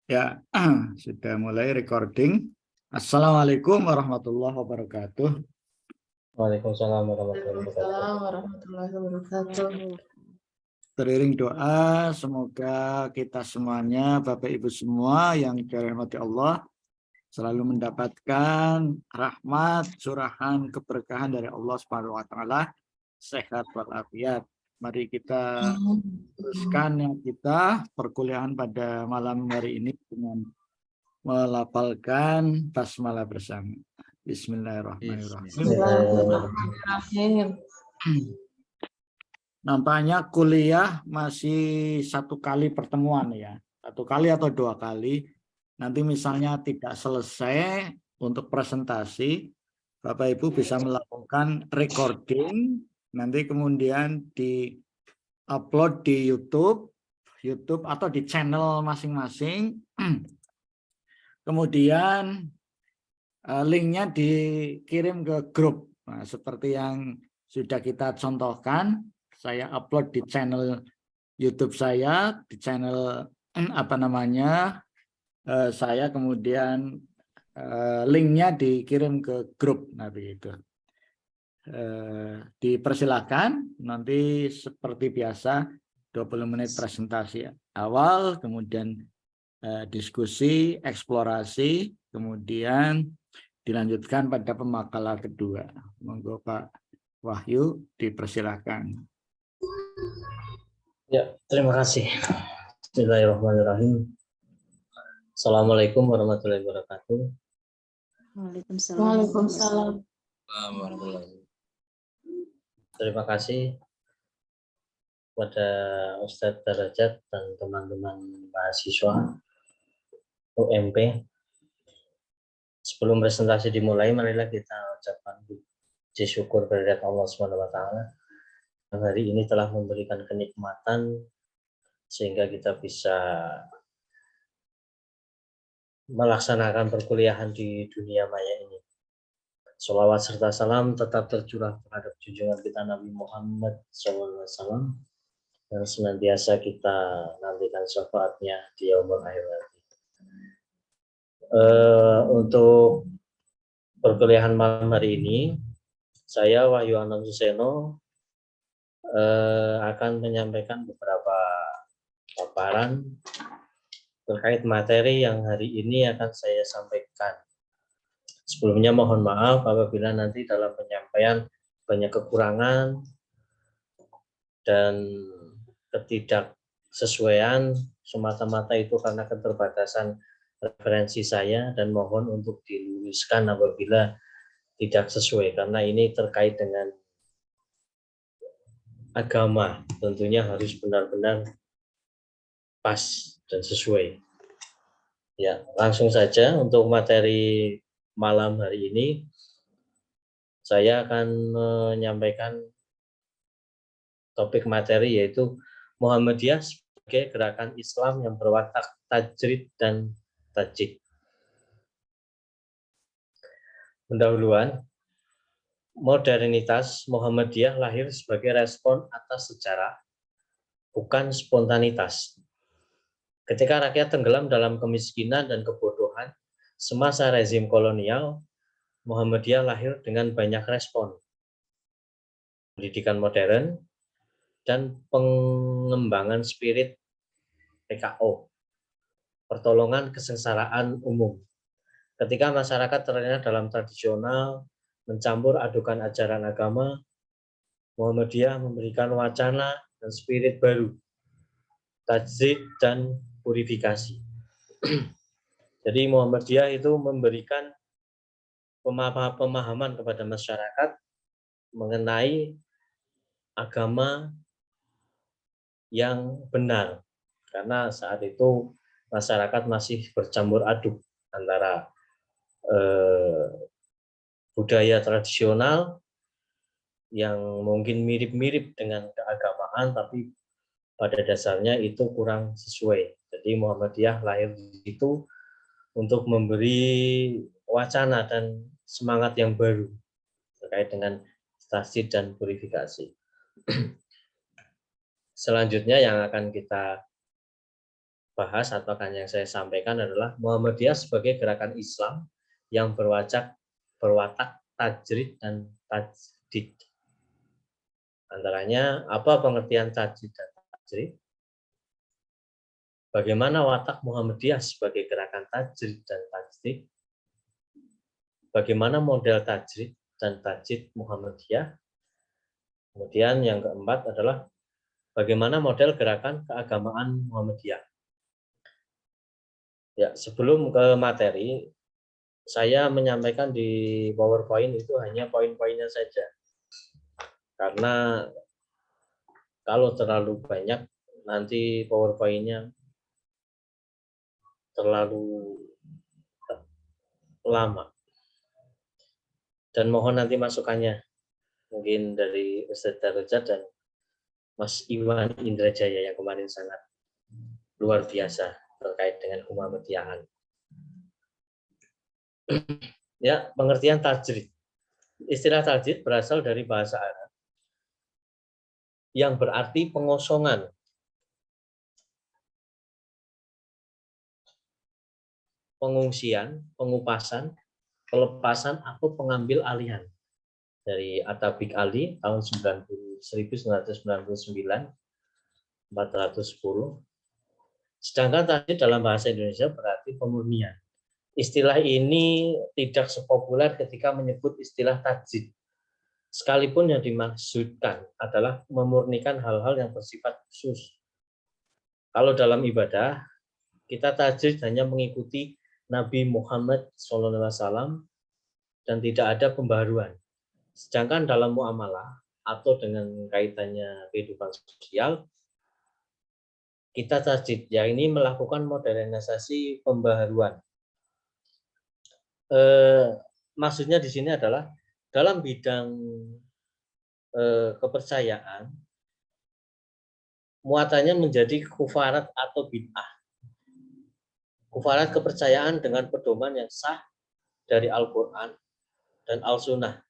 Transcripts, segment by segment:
Ya, sudah mulai recording. Assalamualaikum warahmatullahi wabarakatuh. Waalaikumsalam warahmatullahi wabarakatuh. Waalaikumsalam warahmatullahi wabarakatuh. Teriring doa, semoga kita semuanya, Bapak Ibu semua yang dirahmati Allah, selalu mendapatkan rahmat, curahan, keberkahan dari Allah Subhanahu wa taala, sehat walafiat. Mari kita teruskan yang kita perkuliahan pada malam hari ini dengan melafalkan basmalah bersama. Bismillahirrahmanirrahim. Bismillahirrahmanirrahim. Nampaknya kuliah masih satu kali pertemuan ya. Satu kali atau dua kali. Nanti misalnya tidak selesai untuk presentasi, Bapak Ibu bisa melakukan recording, nanti kemudian di-upload di YouTube atau di channel masing-masing. Kemudian linknya dikirim ke grup. Nah, seperti yang sudah kita contohkan, saya upload di channel YouTube saya, di channel saya, kemudian linknya dikirim ke grup. Nah, begitu. Dipersilakan, nanti seperti biasa 20 menit presentasi awal, kemudian diskusi, eksplorasi, kemudian dilanjutkan pada pemakalan kedua. Monggo Pak Wahyu, dipersilakan. Ya, terima kasih. Bismillahirrahmanirrahim. Assalamualaikum warahmatullahi wabarakatuh. Waalaikumsalam. Terima kasih kepada Ustadz Darajat dan teman-teman mahasiswa UMP. Sebelum presentasi dimulai, marilah kita ucapkan puji syukur kehadirat Allah SWT yang hari ini telah memberikan kenikmatan sehingga kita bisa melaksanakan perkuliahan di dunia maya ini. Sholawat serta salam tetap tercurah terhadap junjungan kita Nabi Muhammad SAW dan senantiasa kita nantikan syafaatnya di yaumul akhir nanti. Untuk perkuliahan malam hari ini, saya Wahyu Anam Suseno akan menyampaikan beberapa paparan terkait materi yang hari ini akan saya sampaikan. Sebelumnya mohon maaf apabila nanti dalam penyampaian banyak kekurangan dan ketidaksesuaian, semata-mata itu karena keterbatasan referensi saya, dan mohon untuk diluruskan apabila tidak sesuai karena ini terkait dengan agama, tentunya harus benar-benar pas dan sesuai. Ya, langsung saja untuk materi malam hari ini saya akan menyampaikan topik materi yaitu Muhammadiyah sebagai gerakan Islam yang berwatak tajrid dan tajik. Pendahuluan, modernitas Muhammadiyah lahir sebagai respon atas sejarah, bukan spontanitas. Ketika rakyat tenggelam dalam kemiskinan dan kebodohan semasa rezim kolonial, Muhammadiyah lahir dengan banyak respon. Pendidikan modern dan pengembangan spirit PKO, pertolongan kesengsaraan umum. Ketika masyarakat terlena dalam tradisional, mencampur adukan ajaran agama, Muhammadiyah memberikan wacana dan spirit baru, tajrid dan purifikasi. Jadi Muhammadiyah itu memberikan pemahaman kepada masyarakat mengenai agama yang benar, karena saat itu masyarakat masih bercampur aduk antara budaya tradisional yang mungkin mirip-mirip dengan keagamaan, tapi pada dasarnya itu kurang sesuai. Jadi Muhammadiyah lahir itu untuk memberi wacana dan semangat yang baru terkait dengan tajrid dan purifikasi. Selanjutnya yang akan kita bahas atau akan yang saya sampaikan adalah Muhammadiyah sebagai gerakan Islam yang berwatak tajrid dan tajdid. Antaranya apa pengertian tajdid dan tajdid? Bagaimana watak Muhammadiyah sebagai gerakan tajdid dan tajdid? Bagaimana model tajdid dan tajdid Muhammadiyah? Kemudian yang keempat adalah bagaimana model gerakan keagamaan Muhammadiyah. Ya, sebelum ke materi, saya menyampaikan di PowerPoint itu hanya poin-poinnya saja. Karena kalau terlalu banyak, nanti PowerPoint-nya terlalu lama. Dan mohon nanti masukannya, mungkin dari Ustaz Darajat dan Mas Iwan Indrajaya yang kemarin sangat luar biasa terkait dengan Muhammadiyahan. Ya, pengertian tajdid. Istilah tajdid berasal dari bahasa Arab yang berarti pengosongan, pengungsian, pengupasan, pelepasan atau pengambil alihan. Dari Atabik Ali tahun 1999, 410. Sedangkan tajdid dalam bahasa Indonesia berarti pemurnian. Istilah ini tidak sepopuler ketika menyebut istilah tajdid. Sekalipun yang dimaksudkan adalah memurnikan hal-hal yang bersifat khusus. Kalau dalam ibadah, kita tajdid hanya mengikuti Nabi Muhammad SAW dan tidak ada pembaharuan. Sedangkan dalam muamalah atau dengan kaitannya kehidupan sosial, kita tajdid, ya ini melakukan modernisasi pembaharuan. Maksudnya di sini adalah dalam bidang kepercayaan, muatannya menjadi kufarat atau bid'ah. Kufarat kepercayaan dengan pedoman yang sah dari Al-Quran dan Al-Sunnah.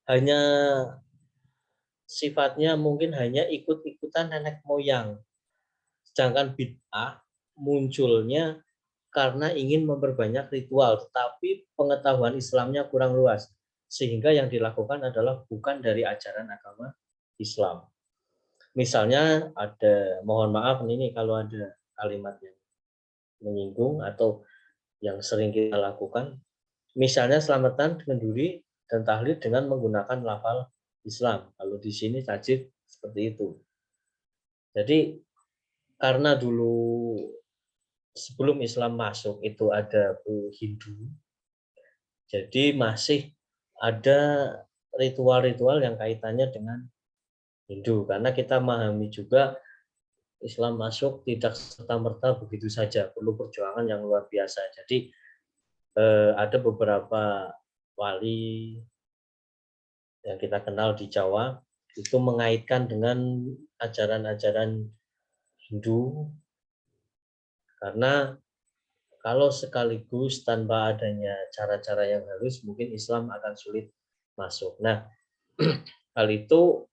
Hanya sifatnya mungkin hanya ikut-ikutan nenek moyang. Sedangkan bid'ah munculnya karena ingin memperbanyak ritual, tetapi pengetahuan Islamnya kurang luas. Sehingga yang dilakukan adalah bukan dari ajaran agama Islam. Misalnya ada, mohon maaf ini kalau ada kalimat yang menyinggung atau yang sering kita lakukan. Misalnya selamatan dengan duri dan tahlil dengan menggunakan lafal Islam. Kalau di sini tajdid seperti itu. Jadi karena dulu sebelum Islam masuk itu ada Hindu, jadi masih ada ritual-ritual yang kaitannya dengan Hindu. Karena kita memahami juga Islam masuk tidak serta-merta begitu saja, perlu perjuangan yang luar biasa. Jadi ada beberapa wali yang kita kenal di Jawa itu mengaitkan dengan ajaran-ajaran Hindu, karena kalau sekaligus tanpa adanya cara-cara yang halus, mungkin Islam akan sulit masuk. Nah, hal itu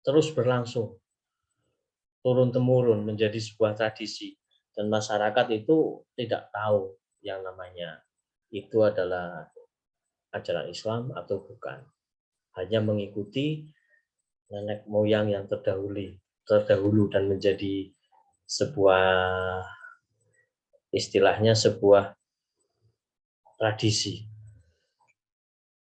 terus berlangsung, turun-temurun menjadi sebuah tradisi. Dan masyarakat itu tidak tahu yang namanya itu adalah ajaran Islam atau bukan. Hanya mengikuti nenek moyang yang terdahulu dan menjadi sebuah istilahnya sebuah tradisi.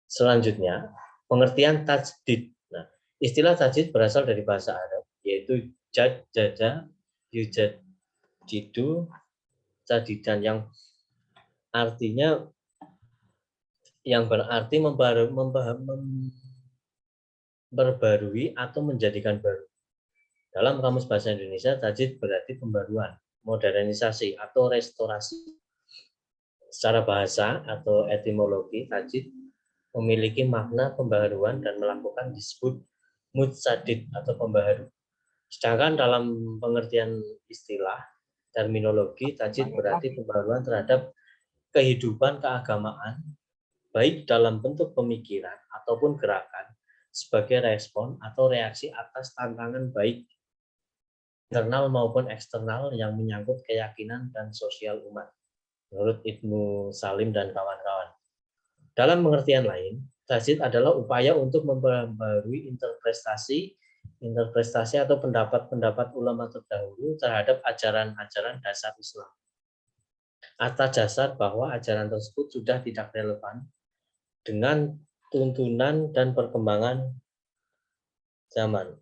Selanjutnya, pengertian tajdid. Nah, istilah tajdid berasal dari bahasa Arab, yaitu jadjada, yujadjidu, jadidan, yang artinya yang berarti memperbarui atau menjadikan baru. Dalam Kamus Bahasa Indonesia, tajdid berarti pembaruan, modernisasi atau restorasi. Secara bahasa atau etimologi, tajdid memiliki makna pembaharuan dan melakukan disebut mujadid atau pembaharu. Sedangkan dalam pengertian istilah terminologi, tajdid berarti pembaharuan terhadap kehidupan keagamaan, baik dalam bentuk pemikiran ataupun gerakan, sebagai respon atau reaksi atas tantangan baik internal maupun eksternal yang menyangkut keyakinan dan sosial umat, menurut Ibnu Salim dan kawan-kawan. Dalam pengertian lain, tajdid adalah upaya untuk memperbarui interpretasi atau pendapat-pendapat ulama terdahulu terhadap ajaran-ajaran dasar Islam. Atas dasar bahwa ajaran tersebut sudah tidak relevan dengan tuntunan dan perkembangan zaman.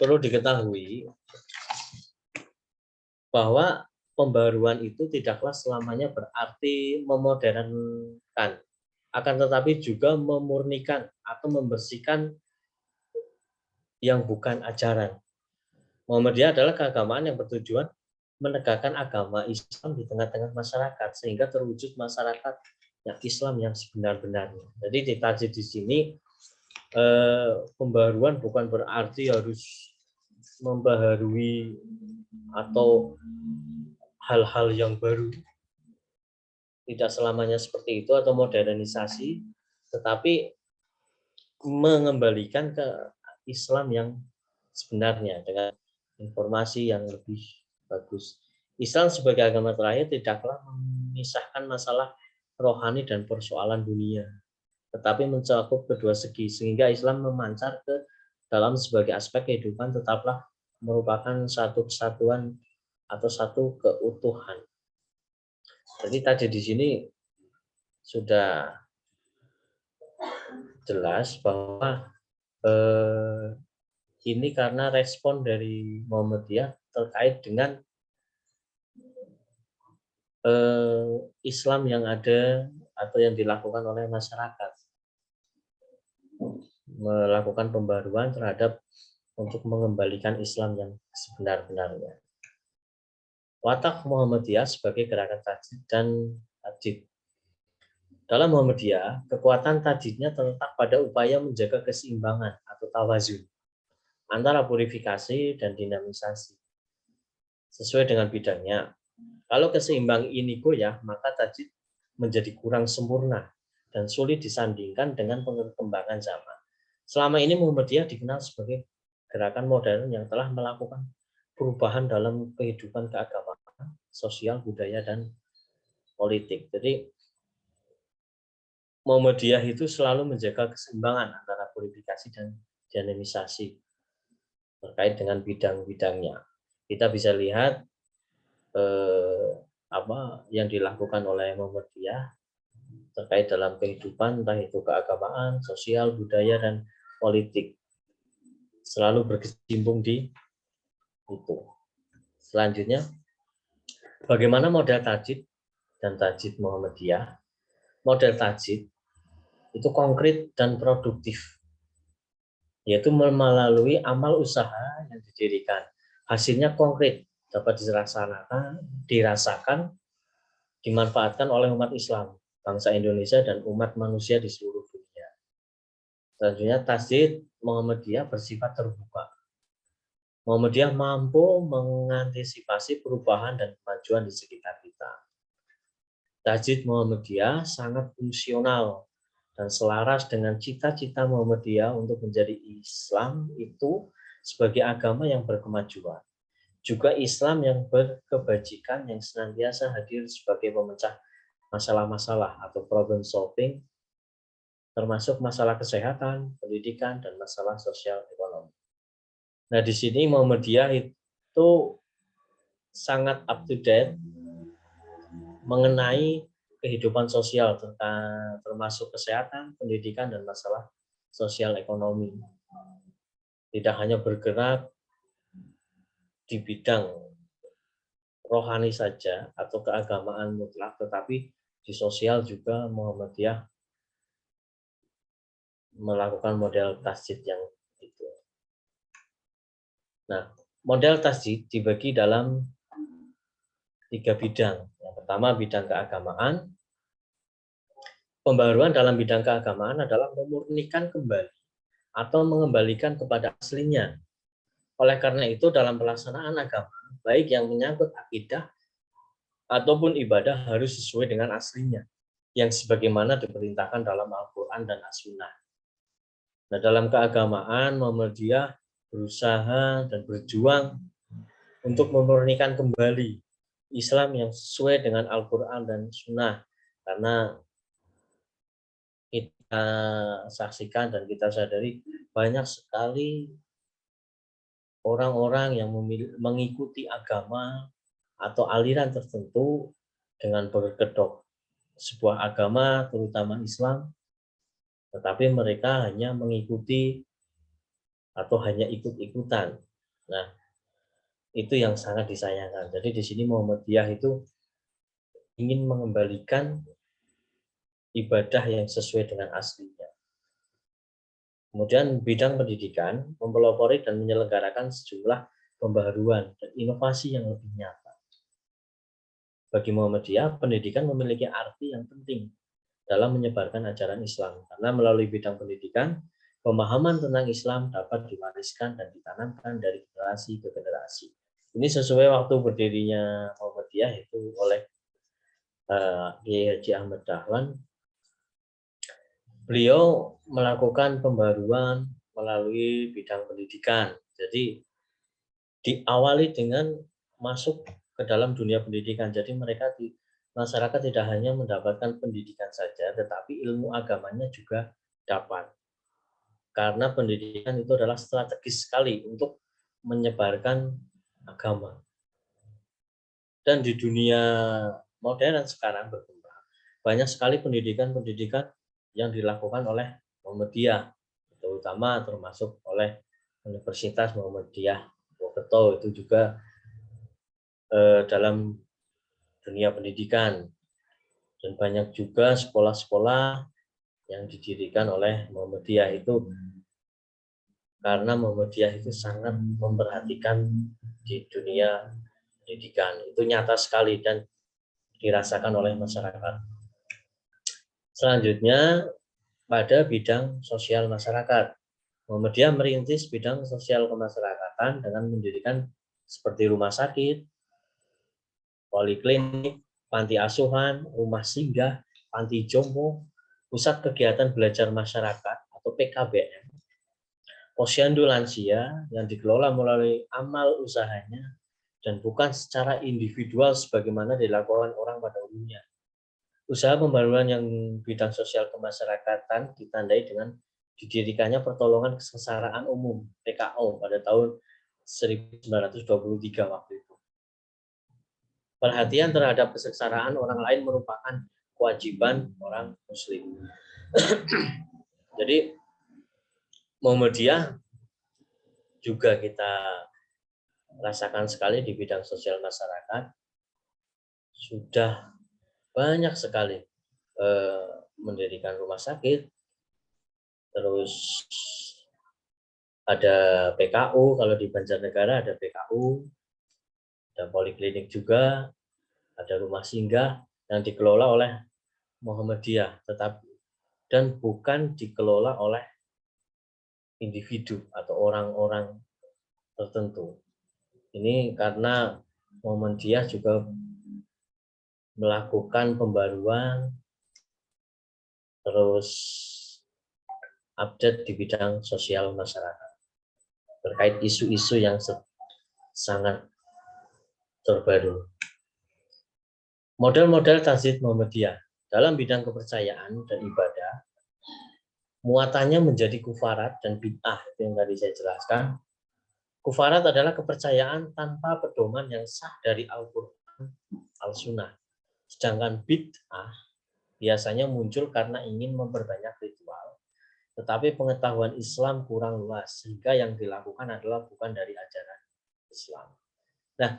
Perlu diketahui bahwa pembaruan itu tidaklah selamanya berarti memodernkan, akan tetapi juga memurnikan atau membersihkan yang bukan ajaran. Muhammadiyah adalah keagamaan yang bertujuan menegakkan agama Islam di tengah-tengah masyarakat sehingga terwujud masyarakat yang Islam yang sebenar-benarnya. Jadi di tajdid di sini pembaruan bukan berarti harus membaharui atau hal-hal yang baru. Tidak selamanya seperti itu atau modernisasi, tetapi mengembalikan ke Islam yang sebenarnya dengan informasi yang lebih bagus. Islam sebagai agama terakhir tidaklah memisahkan masalah rohani dan persoalan dunia, tetapi mencakup kedua segi, sehingga Islam memancar ke dalam sebagai aspek kehidupan tetaplah merupakan satu kesatuan atau satu keutuhan. Jadi tadi di sini sudah jelas bahwa ini karena respon dari Muhammadiyah terkait dengan Islam yang ada atau yang dilakukan oleh masyarakat, melakukan pembaruan terhadap untuk mengembalikan Islam yang sebenar-benarnya. Watak Muhammadiyah sebagai gerakan tajdid dan tajdid. Dalam Muhammadiyah, kekuatan tajdidnya terletak pada upaya menjaga keseimbangan atau tawazun antara purifikasi dan dinamisasi sesuai dengan bidangnya. Kalau keseimbang ini goyah, maka tajdid menjadi kurang sempurna dan sulit disandingkan dengan perkembangan zaman. Selama ini Muhammadiyah dikenal sebagai gerakan modern yang telah melakukan perubahan dalam kehidupan keagamaan, sosial, budaya, dan politik. Jadi Muhammadiyah itu selalu menjaga keseimbangan antara purifikasi dan dinamisasi terkait dengan bidang-bidangnya. Kita bisa lihat apa yang dilakukan oleh Muhammadiyah terkait dalam kehidupan, entah itu keagamaan, sosial, budaya, dan politik. Selalu berkecimpung di itu. Selanjutnya, bagaimana model tajdid dan tajdid Muhammadiyah? Model tajdid itu konkret dan produktif, yaitu melalui amal usaha yang didirikan. Hasilnya konkret, dapat dirasakan, dimanfaatkan oleh umat Islam, bangsa Indonesia, dan umat manusia di seluruh dunia. Selanjutnya, tajdid Muhammadiyah bersifat terbuka. Muhammadiyah mampu mengantisipasi perubahan dan kemajuan di sekitar kita. Tajdid Muhammadiyah sangat fungsional dan selaras dengan cita-cita Muhammadiyah untuk menjadi Islam itu sebagai agama yang berkemajuan. Juga Islam yang berkebajikan yang senantiasa hadir sebagai pemecah masalah-masalah atau problem solving, termasuk masalah kesehatan, pendidikan, dan masalah sosial ekonomi. Nah, di sini Muhammadiyah itu sangat up to date mengenai kehidupan sosial, termasuk kesehatan, pendidikan, dan masalah sosial ekonomi. Tidak hanya bergerak di bidang rohani saja atau keagamaan mutlak, tetapi di sosial juga Muhammadiyah melakukan model tajdid yang itu. Nah, model tajdid dibagi dalam 3 bidang. Yang pertama, bidang keagamaan. Pembaruan dalam bidang keagamaan adalah memurnikan kembali atau mengembalikan kepada aslinya. Oleh karena itu, dalam pelaksanaan agama, baik yang menyangkut akidah ataupun ibadah harus sesuai dengan aslinya, yang sebagaimana diperintahkan dalam Al-Quran dan As-Sunnah. Nah, dalam keagamaan Muhammadiyah berusaha dan berjuang untuk memurnikan kembali Islam yang sesuai dengan Al-Quran dan Sunnah. Karena kita saksikan dan kita sadari banyak sekali orang-orang yang mengikuti agama atau aliran tertentu dengan berkedok sebuah agama, terutama Islam, tetapi mereka hanya mengikuti atau hanya ikut-ikutan. Nah, itu yang sangat disayangkan. Jadi di sini Muhammadiyah itu ingin mengembalikan ibadah yang sesuai dengan aslinya. Kemudian bidang pendidikan mempelopori dan menyelenggarakan sejumlah pembaharuan dan inovasi yang lebih nyata. Bagi Muhammadiyah, pendidikan memiliki arti yang penting dalam menyebarkan ajaran Islam. Karena melalui bidang pendidikan, pemahaman tentang Islam dapat diwariskan dan ditanamkan dari generasi ke generasi. Ini sesuai waktu berdirinya Muhammadiyah itu oleh Kiai Haji Ahmad Dahlan. Beliau melakukan pembaruan melalui bidang pendidikan. Jadi diawali dengan masuk ke dalam dunia pendidikan. Jadi mereka di masyarakat tidak hanya mendapatkan pendidikan saja, tetapi ilmu agamanya juga dapat. Karena pendidikan itu adalah strategis sekali untuk menyebarkan agama. Dan di dunia modern sekarang berkembang, banyak sekali pendidikan-pendidikan yang dilakukan oleh Muhammadiyah, terutama termasuk oleh Universitas Muhammadiyah Wokerto, itu juga dalam dunia pendidikan. Dan banyak juga sekolah-sekolah yang didirikan oleh Muhammadiyah itu karena Muhammadiyah itu sangat memperhatikan di dunia pendidikan. Itu nyata sekali dan dirasakan oleh masyarakat. Selanjutnya, pada bidang sosial masyarakat, Muhammadiyah merintis bidang sosial kemasyarakatan dengan mendirikan seperti rumah sakit, poliklinik, panti asuhan, rumah singgah, panti jompo, pusat kegiatan belajar masyarakat atau PKBM, posyandu lansia yang dikelola melalui amal usahanya dan bukan secara individual sebagaimana dilakukan orang pada umumnya. Usaha pembaruan yang bidang sosial kemasyarakatan ditandai dengan didirikannya Pertolongan Kesengsaraan Umum PKO pada tahun 1923 waktu itu. Perhatian terhadap kesengsaraan orang lain merupakan kewajiban orang Muslim. Jadi Muhammadiyah juga kita rasakan sekali di bidang sosial masyarakat, sudah banyak sekali mendirikan rumah sakit, terus ada PKU, kalau di Banjarnegara ada PKU, ada poliklinik juga, ada rumah singgah yang dikelola oleh Muhammadiyah, tetapi dan bukan dikelola oleh individu atau orang-orang tertentu. Ini karena Muhammadiyah juga melakukan pembaruan, terus update di bidang sosial masyarakat terkait isu-isu yang sangat terbaru. Model-model tajdid Muhammadiyah dalam bidang kepercayaan dan ibadah, muatannya menjadi kufarat dan bid'ah, itu yang tadi saya jelaskan. Kufarat adalah kepercayaan tanpa pedoman yang sah dari Al-Quran, Al-Sunnah. Sedangkan bid'ah biasanya muncul karena ingin memperbanyak ritual, tetapi pengetahuan Islam kurang luas, sehingga yang dilakukan adalah bukan dari ajaran Islam. Nah,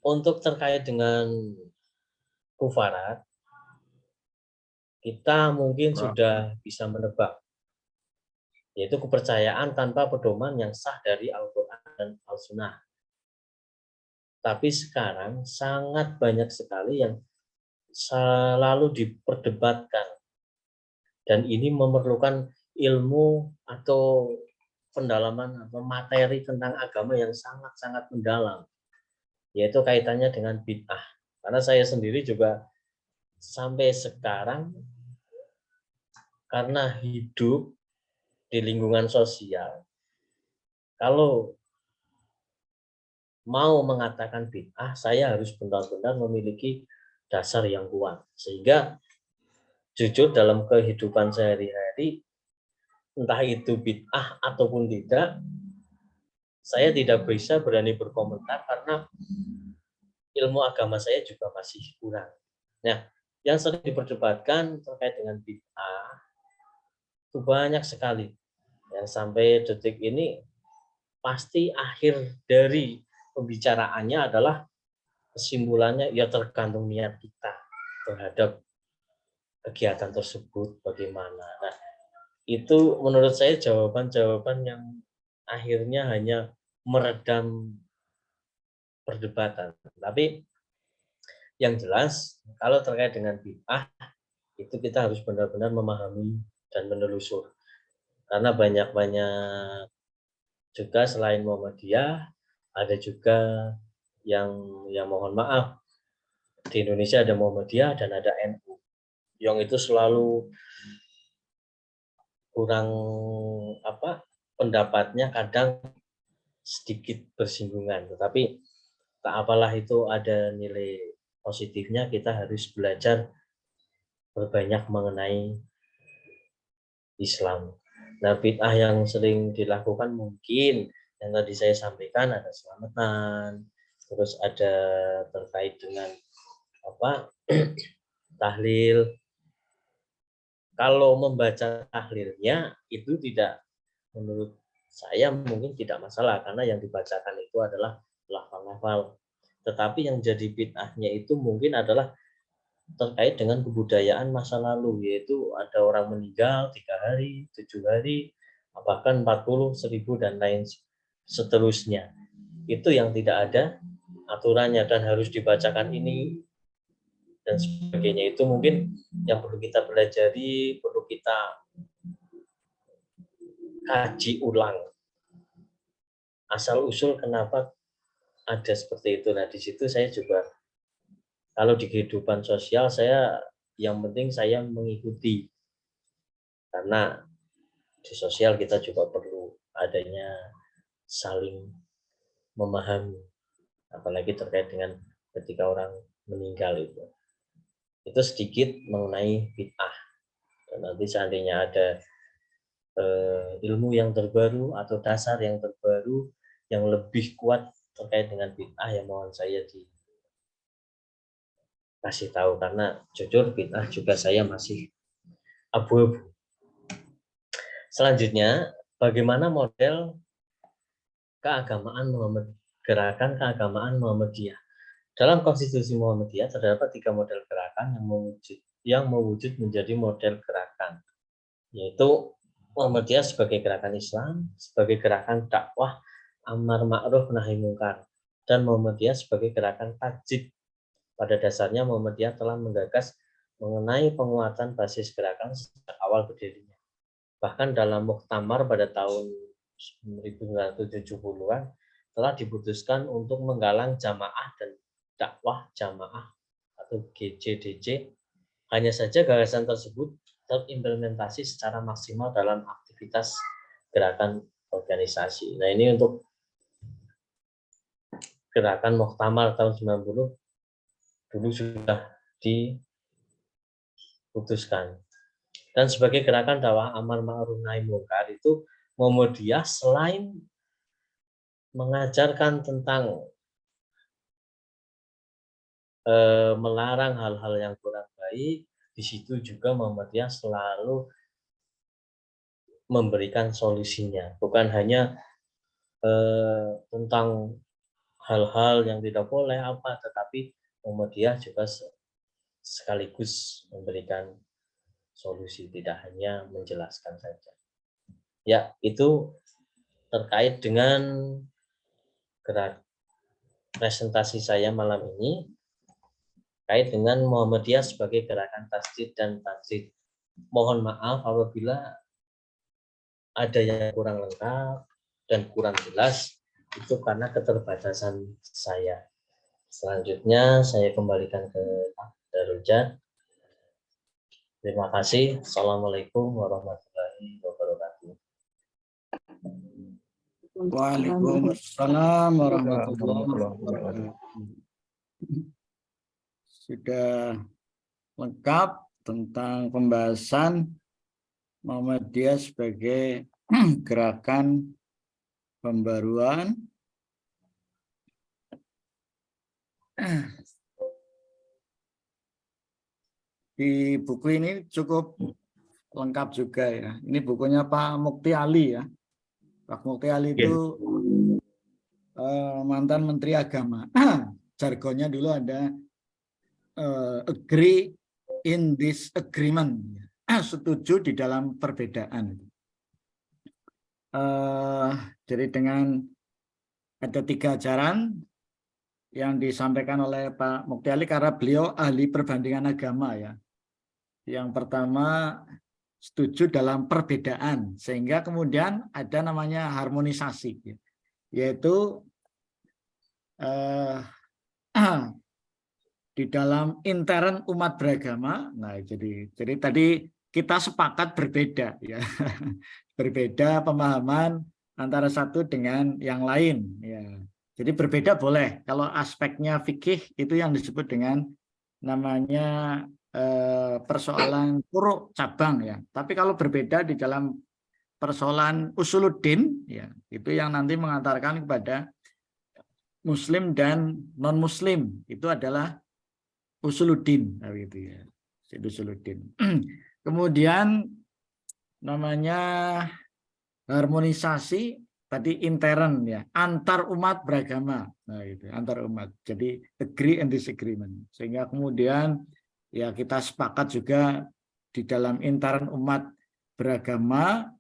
untuk terkait dengan kufarat, kita mungkin sudah bisa menebak, yaitu kepercayaan tanpa pedoman yang sah dari Al-Quran dan Al-Sunnah. Tapi sekarang sangat banyak sekali yang selalu diperdebatkan, dan ini memerlukan ilmu atau pendalaman atau materi tentang agama yang sangat-sangat mendalam, yaitu kaitannya dengan bid'ah. Karena saya sendiri juga sampai sekarang karena hidup di lingkungan sosial, kalau mau mengatakan bid'ah, saya harus benar-benar memiliki dasar yang kuat. Sehingga jujur dalam kehidupan sehari-hari, entah itu bid'ah ataupun tidak, saya tidak bisa berani berkomentar karena ilmu agama saya juga masih kurang. Nah, yang sering diperdebatkan terkait dengan bid'ah itu banyak sekali. Yang sampai detik ini pasti akhir dari pembicaraannya adalah kesimpulannya ya tergantung niat kita terhadap kegiatan tersebut bagaimana. Nah, itu menurut saya jawaban-jawaban yang akhirnya hanya meredam perdebatan. Tapi yang jelas kalau terkait dengan bid'ah itu kita harus benar-benar memahami dan menelusur. Karena banyak-banyak juga selain Muhammadiyah ada juga yang mohon maaf di Indonesia ada Muhammadiyah dan ada NU yang itu selalu kurang pendapatnya kadang sedikit bersinggungan, tetapi tak apalah itu ada nilai positifnya. Kita harus belajar berbanyak mengenai Islam. Nah, bid'ah yang sering dilakukan mungkin yang tadi saya sampaikan ada selamatan, terus ada terkait dengan tahlil. Kalau membaca tahlilnya itu tidak, menurut saya mungkin tidak masalah karena yang dibacakan itu adalah lafal-lafal. Tetapi yang jadi bid'ahnya itu mungkin adalah terkait dengan kebudayaan masa lalu, yaitu ada orang meninggal 3 hari, 7 hari, bahkan 40, 1000 dan lain seterusnya. Itu yang tidak ada aturannya dan harus dibacakan ini dan sebagainya. Itu mungkin yang perlu kita pelajari, perlu kita kaji ulang asal usul kenapa ada seperti itu. Nah, di situ saya juga kalau di kehidupan sosial saya yang penting saya mengikuti, karena di sosial kita juga perlu adanya saling memahami, apalagi terkait dengan ketika orang meninggal itu sedikit mengenai bid'ah. Dan nanti seandainya ada ilmu yang terbaru atau dasar yang terbaru yang lebih kuat terkait dengan bid'ah, yang mohon saya dikasih tahu, karena jujur bid'ah juga saya masih abu-abu. Selanjutnya, bagaimana model keagamaan gerakan keagamaan Muhammadiyah? Dalam konstitusi Muhammadiyah terdapat 3 model gerakan yang mewujud menjadi model gerakan, yaitu Muhammadiyah sebagai gerakan Islam, sebagai gerakan dakwah amar ma'ruf nahi mungkar, dan Muhammadiyah sebagai gerakan tajdid. Pada dasarnya Muhammadiyah telah menggagas mengenai penguatan basis gerakan sejak awal berdirinya. Bahkan dalam muktamar pada tahun 1970-an telah diputuskan untuk menggalang jamaah dan dakwah jamaah atau GJDC. Hanya saja gagasan tersebut terimplementasi secara maksimal dalam aktivitas gerakan organisasi. Nah, ini untuk gerakan muktamar tahun 90 dulu sudah diputuskan. Dan sebagai gerakan dakwah amar ma'ruf nahi mungkar itu Muhammadiyah selain mengajarkan tentang melarang hal-hal yang kurang baik, di situ juga Muhammadiyah selalu memberikan solusinya, bukan hanya tentang hal-hal yang tidak boleh tetapi Muhammadiyah juga sekaligus memberikan solusi, tidak hanya menjelaskan saja. Ya, itu terkait dengan presentasi saya malam ini terkait dengan Muhammadiyah sebagai gerakan tasdid dan tajdid. Mohon maaf apabila ada yang kurang lengkap dan kurang jelas, itu karena keterbatasan saya. Selanjutnya saya kembalikan ke Darujat. Terima kasih. Assalamualaikum warahmatullahi wabarakatuh. Waalaikumsalam warahmatullahi Warahmatullahi wabarakatuh. Sudah lengkap tentang pembahasan Muhammadiyah sebagai gerakan pembaruan. Di buku ini cukup lengkap juga ya. Ini bukunya Pak Mukti Ali ya. Pak Mukti Ali itu mantan Menteri Agama. Jargonnya dulu ada agree in disagreement. Setuju di dalam perbedaan. Jadi dengan ada 3 ajaran yang disampaikan oleh Pak Mukti Ali karena beliau ahli perbandingan agama ya. Yang pertama setuju dalam perbedaan sehingga kemudian ada namanya harmonisasi yaitu di dalam intern umat beragama. Nah, jadi tadi kita sepakat berbeda ya. Berbeda pemahaman antara satu dengan yang lain ya. Jadi berbeda boleh. Kalau aspeknya fikih itu yang disebut dengan namanya persoalan furu' cabang ya. Tapi kalau berbeda di dalam persoalan usuluddin ya, itu yang nanti mengantarkan kepada muslim dan non muslim itu adalah usuluddin gitu ya. Usuluddin. Kemudian namanya harmonisasi tadi intern ya, antar umat beragama. Nah, itu antar umat. Jadi agree and disagreement. Sehingga kemudian ya kita sepakat juga di dalam intern umat beragama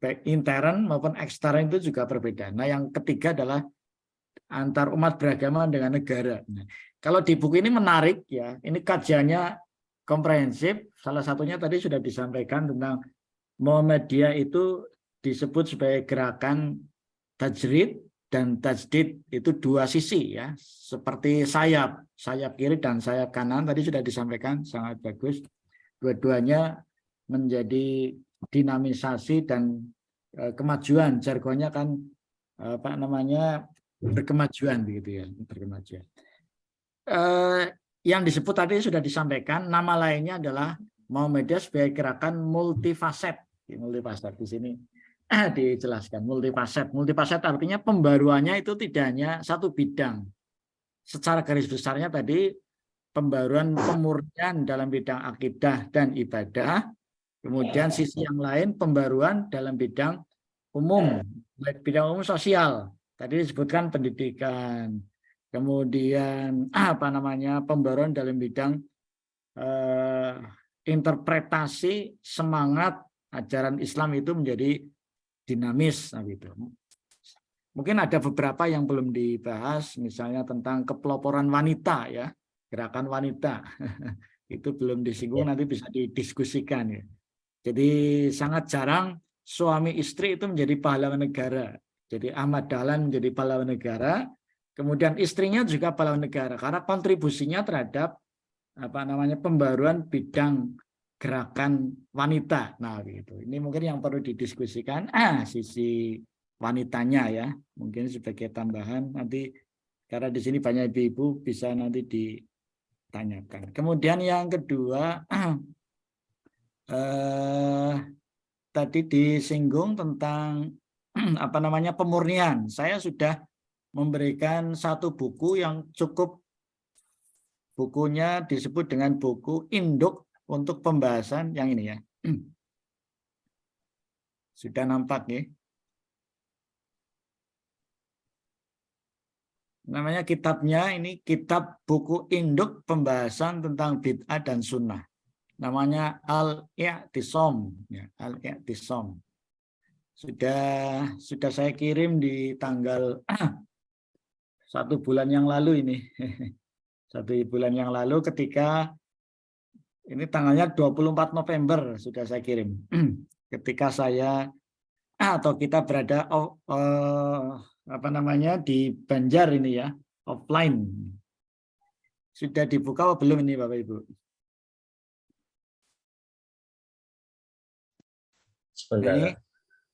baik intern maupun ekstern itu juga berbeda. Nah, yang ketiga adalah antar umat beragama dengan negara. Nah, kalau di buku ini menarik ya, ini kajiannya komprehensif. Salah satunya tadi sudah disampaikan tentang Muhammadiyah itu disebut sebagai gerakan tajrid dan tajdid, itu 2 sisi ya, seperti sayap kiri dan sayap kanan tadi sudah disampaikan sangat bagus. Dua-duanya menjadi dinamisasi dan kemajuan, jargonnya kan apa namanya berkemajuan begitu ya, berkemajuan. Yang disebut tadi sudah disampaikan, nama lainnya adalah Muhammadiyah sebagai gerakan multifaset. Multifaset di sini dijelaskan multifaset. Multifaset artinya pembaruannya itu tidak hanya satu bidang. Secara garis besarnya tadi pembaruan pemurnian dalam bidang akidah dan ibadah. Kemudian sisi yang lain pembaruan dalam bidang umum, bidang umum sosial. Tadi disebutkan pendidikan. Kemudian apa namanya pembaruan dalam bidang interpretasi semangat ajaran Islam itu menjadi dinamis gitu. Mungkin ada beberapa yang belum dibahas, misalnya tentang kepeloporan wanita ya, gerakan wanita. Itu belum disinggung, nanti bisa didiskusikan ya. Jadi sangat jarang suami istri itu menjadi pahlawan negara. Jadi Ahmad Dahlan menjadi pahlawan negara, kemudian istrinya juga pahlawan negara karena kontribusinya terhadap apa namanya pembaruan bidang gerakan wanita. Nah, gitu. Ini mungkin yang perlu didiskusikan sisi wanitanya ya. Mungkin sebagai tambahan nanti karena di sini banyak ibu-ibu bisa nanti ditanyakan. Kemudian yang kedua tadi disinggung tentang apa namanya pemurnian. Saya sudah memberikan satu buku yang cukup, bukunya disebut dengan buku induk untuk pembahasan yang ini ya. Sudah nampak ya. Namanya kitabnya ini kitab buku induk pembahasan tentang bid'ah dan sunnah. Namanya Al-I'tisam ya, Al-I'tisam. Sudah saya kirim di tanggal 1 bulan yang lalu ini. 1 bulan yang lalu ketika ini tanggalnya 24 November sudah saya kirim. Ketika saya atau kita berada apa namanya di Banjar ini ya, offline. Sudah dibuka atau belum ini Bapak Ibu? Sebentar. Ini,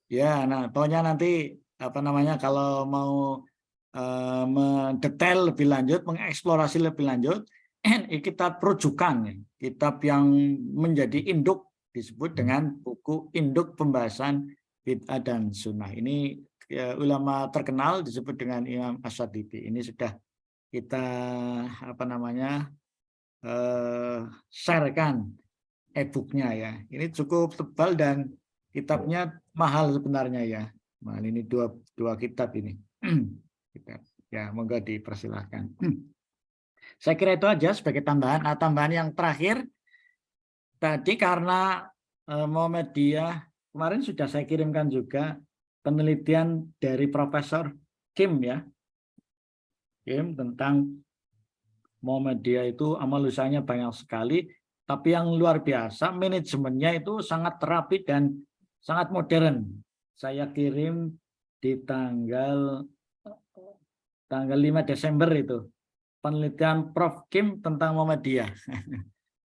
ya, nah pokoknya nanti apa namanya, kalau mau mendetail lebih lanjut, mengeksplorasi lebih lanjut, kitab rujukan, kitab yang menjadi induk disebut dengan buku induk pembahasan bid'ah dan sunnah. Ini ulama terkenal disebut dengan Imam Asyadibi. Ini sudah kita apa namanya sharekan e-booknya ya. Ini cukup tebal dan kitabnya mahal sebenarnya ya. Nah, ini dua kitab ini. Ya, moga dipersilahkan. Saya kira itu aja sebagai tambahan. Nah, tambahan yang terakhir tadi karena Muhammadiyah kemarin sudah saya kirimkan juga penelitian dari Profesor Kim ya. Kim tentang Muhammadiyah itu amal usahanya banyak sekali, tapi yang luar biasa manajemennya itu sangat terapi dan sangat modern. Saya kirim di tanggal 5 Desember itu penelitian Prof. Kim tentang Muhammadiyah.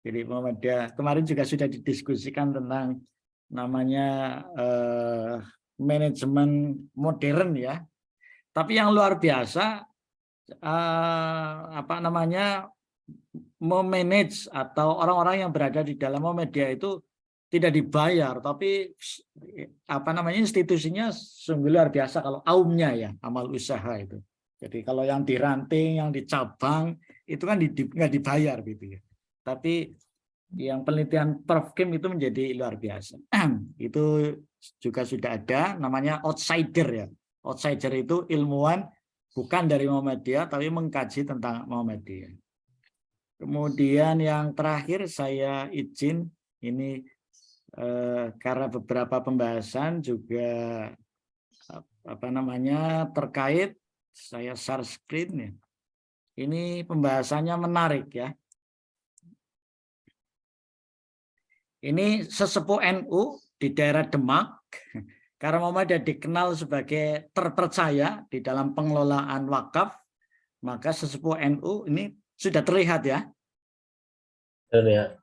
Jadi Muhammadiyah kemarin juga sudah didiskusikan tentang namanya manajemen modern ya. Tapi yang luar biasa apa namanya memanage atau orang-orang yang berada di dalam Muhammadiyah itu tidak dibayar, tapi apa namanya institusinya sungguh luar biasa kalau aumnya ya, amal usaha itu. Jadi kalau yang di ranting, yang di cabang itu kan nggak dibayar gitu ya. Tapi yang penelitian Prof. Kim itu menjadi luar biasa. Itu juga sudah ada namanya outsider ya. Outsider itu ilmuwan bukan dari Muhammadiyah tapi mengkaji tentang Muhammadiyah. Kemudian yang terakhir saya izin ini karena beberapa pembahasan juga apa namanya terkait, saya share screen ya. Ini pembahasannya menarik ya. Ini sesepuh NU di daerah Demak, karena Muhammadiyah dikenal sebagai terpercaya di dalam pengelolaan wakaf, maka sesepuh NU ini sudah terlihat ya. Terlihat.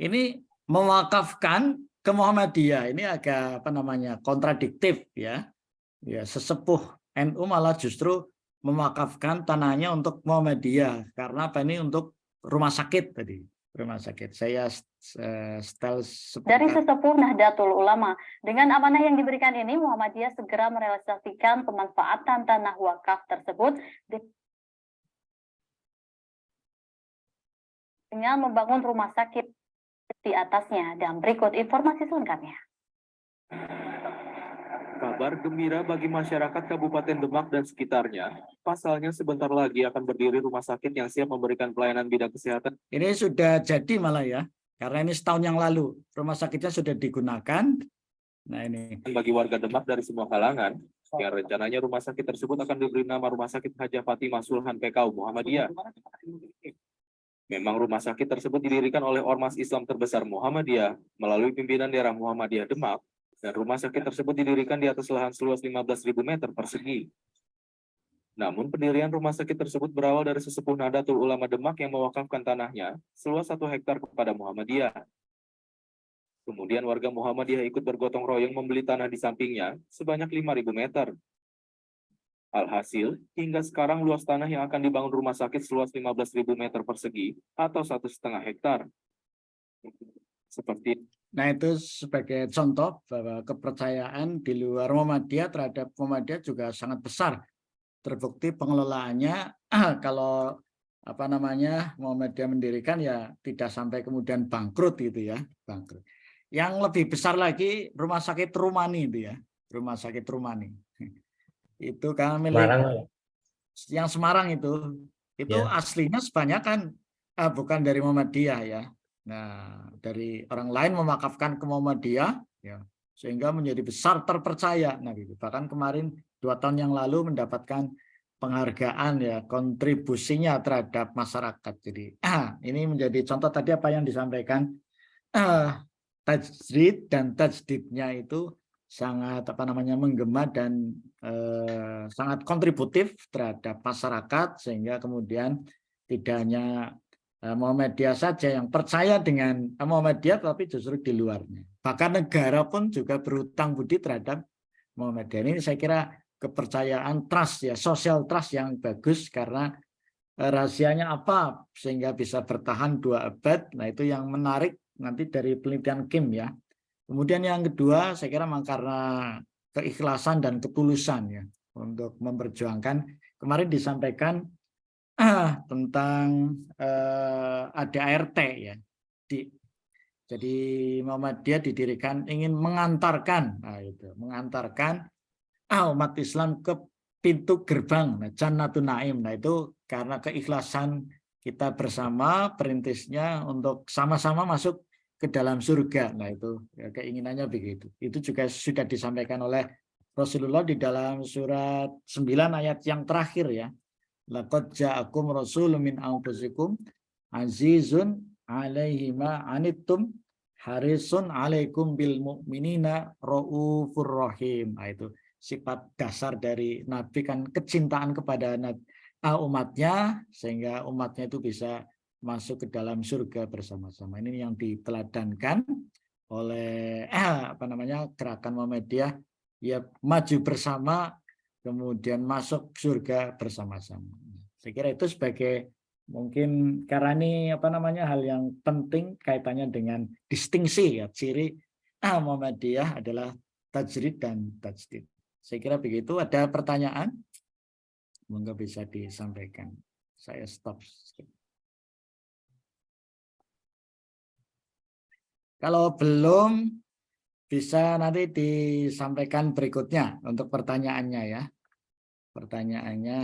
Ini mewakafkan ke Muhammadiyah, ini agak apa namanya kontradiktif ya. Ya, sesepuh NU malah justru mewakafkan tanahnya untuk Muhammadiyah karena apa, ini untuk rumah sakit tadi, rumah sakit. Saya setel dari sesepuh Nahdlatul Ulama. Dengan amanah yang diberikan ini, Muhammadiyah segera merealisasikan pemanfaatan tanah wakaf tersebut dengan membangun rumah sakit di atasnya. Dan berikut informasi selengkapnya. Kabar gembira bagi masyarakat Kabupaten Demak dan sekitarnya. Pasalnya sebentar lagi akan berdiri rumah sakit yang siap memberikan pelayanan bidang kesehatan. Ini sudah jadi malah ya, karena ini setahun yang lalu rumah sakitnya sudah digunakan. Nah ini bagi warga Demak dari semua kalangan, yang rencananya rumah sakit tersebut akan diberi nama Rumah Sakit Hajah Fatimah Sulhan PKU Muhammadiyah. Memang rumah sakit tersebut didirikan oleh Ormas Islam terbesar Muhammadiyah melalui pimpinan daerah Muhammadiyah Demak, dan rumah sakit tersebut didirikan di atas lahan seluas 15.000 meter persegi. Namun pendirian rumah sakit tersebut berawal dari sesepuh Nahdlatul Ulama Demak yang mewakafkan tanahnya seluas 1 hektar kepada Muhammadiyah. Kemudian warga Muhammadiyah ikut bergotong royong membeli tanah di sampingnya sebanyak 5.000 meter. Alhasil, hingga sekarang luas tanah yang akan dibangun rumah sakit seluas 15.000 meter persegi atau 1,5 hektar. Seperti Nah itu sebagai contoh bahwa kepercayaan di luar Muhammadiyah terhadap Muhammadiyah juga sangat besar. Terbukti pengelolaannya kalau apa namanya Muhammadiyah mendirikan ya tidak sampai kemudian bangkrut gitu ya, bangkrut. Yang lebih besar lagi rumah sakit Rumani itu ya, rumah sakit Rumani. Itu kan milik Semarang. yang Semarang itu ya. Aslinya sebanyak kan bukan dari Muhammadiyah ya. Nah, dari orang lain mewakafkan ke Muhammadiyah, ya, sehingga menjadi besar terpercaya. Nah, gitu. Bahkan kemarin 2 tahun yang lalu mendapatkan penghargaan ya kontribusinya terhadap masyarakat. Jadi ini menjadi contoh tadi apa yang disampaikan tajdid dan tajdidnya itu sangat apa namanya menggema dan sangat kontributif terhadap masyarakat sehingga kemudian tidak hanya Muhammadiyah saja yang percaya dengan Muhammadiyah tapi justru di luarnya. Bahkan negara pun juga berhutang budi terhadap Muhammadiyah ini saya kira kepercayaan trust ya, social trust yang bagus karena rahasianya apa sehingga bisa bertahan 2 abad. Nah, itu yang menarik nanti dari penelitian Kim ya. Kemudian yang kedua saya kira memang karena keikhlasan dan ketulusan ya untuk memperjuangkan. Kemarin disampaikan tentang ADART ya. Jadi Muhammadiyah didirikan ingin mengantarkan, nah itu, mengantarkan umat Islam ke pintu gerbang, nah, Jannatun Naim. Nah itu karena keikhlasan kita bersama perintisnya untuk sama-sama masuk ke dalam surga. Nah itu ya, keinginannya begitu. Itu juga sudah disampaikan oleh Rasulullah di dalam surat 9 ayat yang terakhir ya. Laqad ja'akum rasulun min anfusikum azizun alaihi ma anittum harisun alaikum bil mu'minina raufur rahim. Nah, itu sifat dasar dari Nabi kan kecintaan kepada umatnya sehingga umatnya itu bisa masuk ke dalam surga bersama-sama. Ini yang diteladankan oleh gerakan Muhammadiyah ya, maju bersama kemudian masuk surga bersama-sama. Saya kira itu sebagai mungkin karena ini hal yang penting kaitannya dengan distingsi ya, ciri Muhammadiyah adalah tajrid dan tajdid. Saya kira begitu. Ada pertanyaan? Monggo bisa disampaikan. Saya stop. Kalau belum bisa nanti disampaikan berikutnya untuk pertanyaannya ya. Pertanyaannya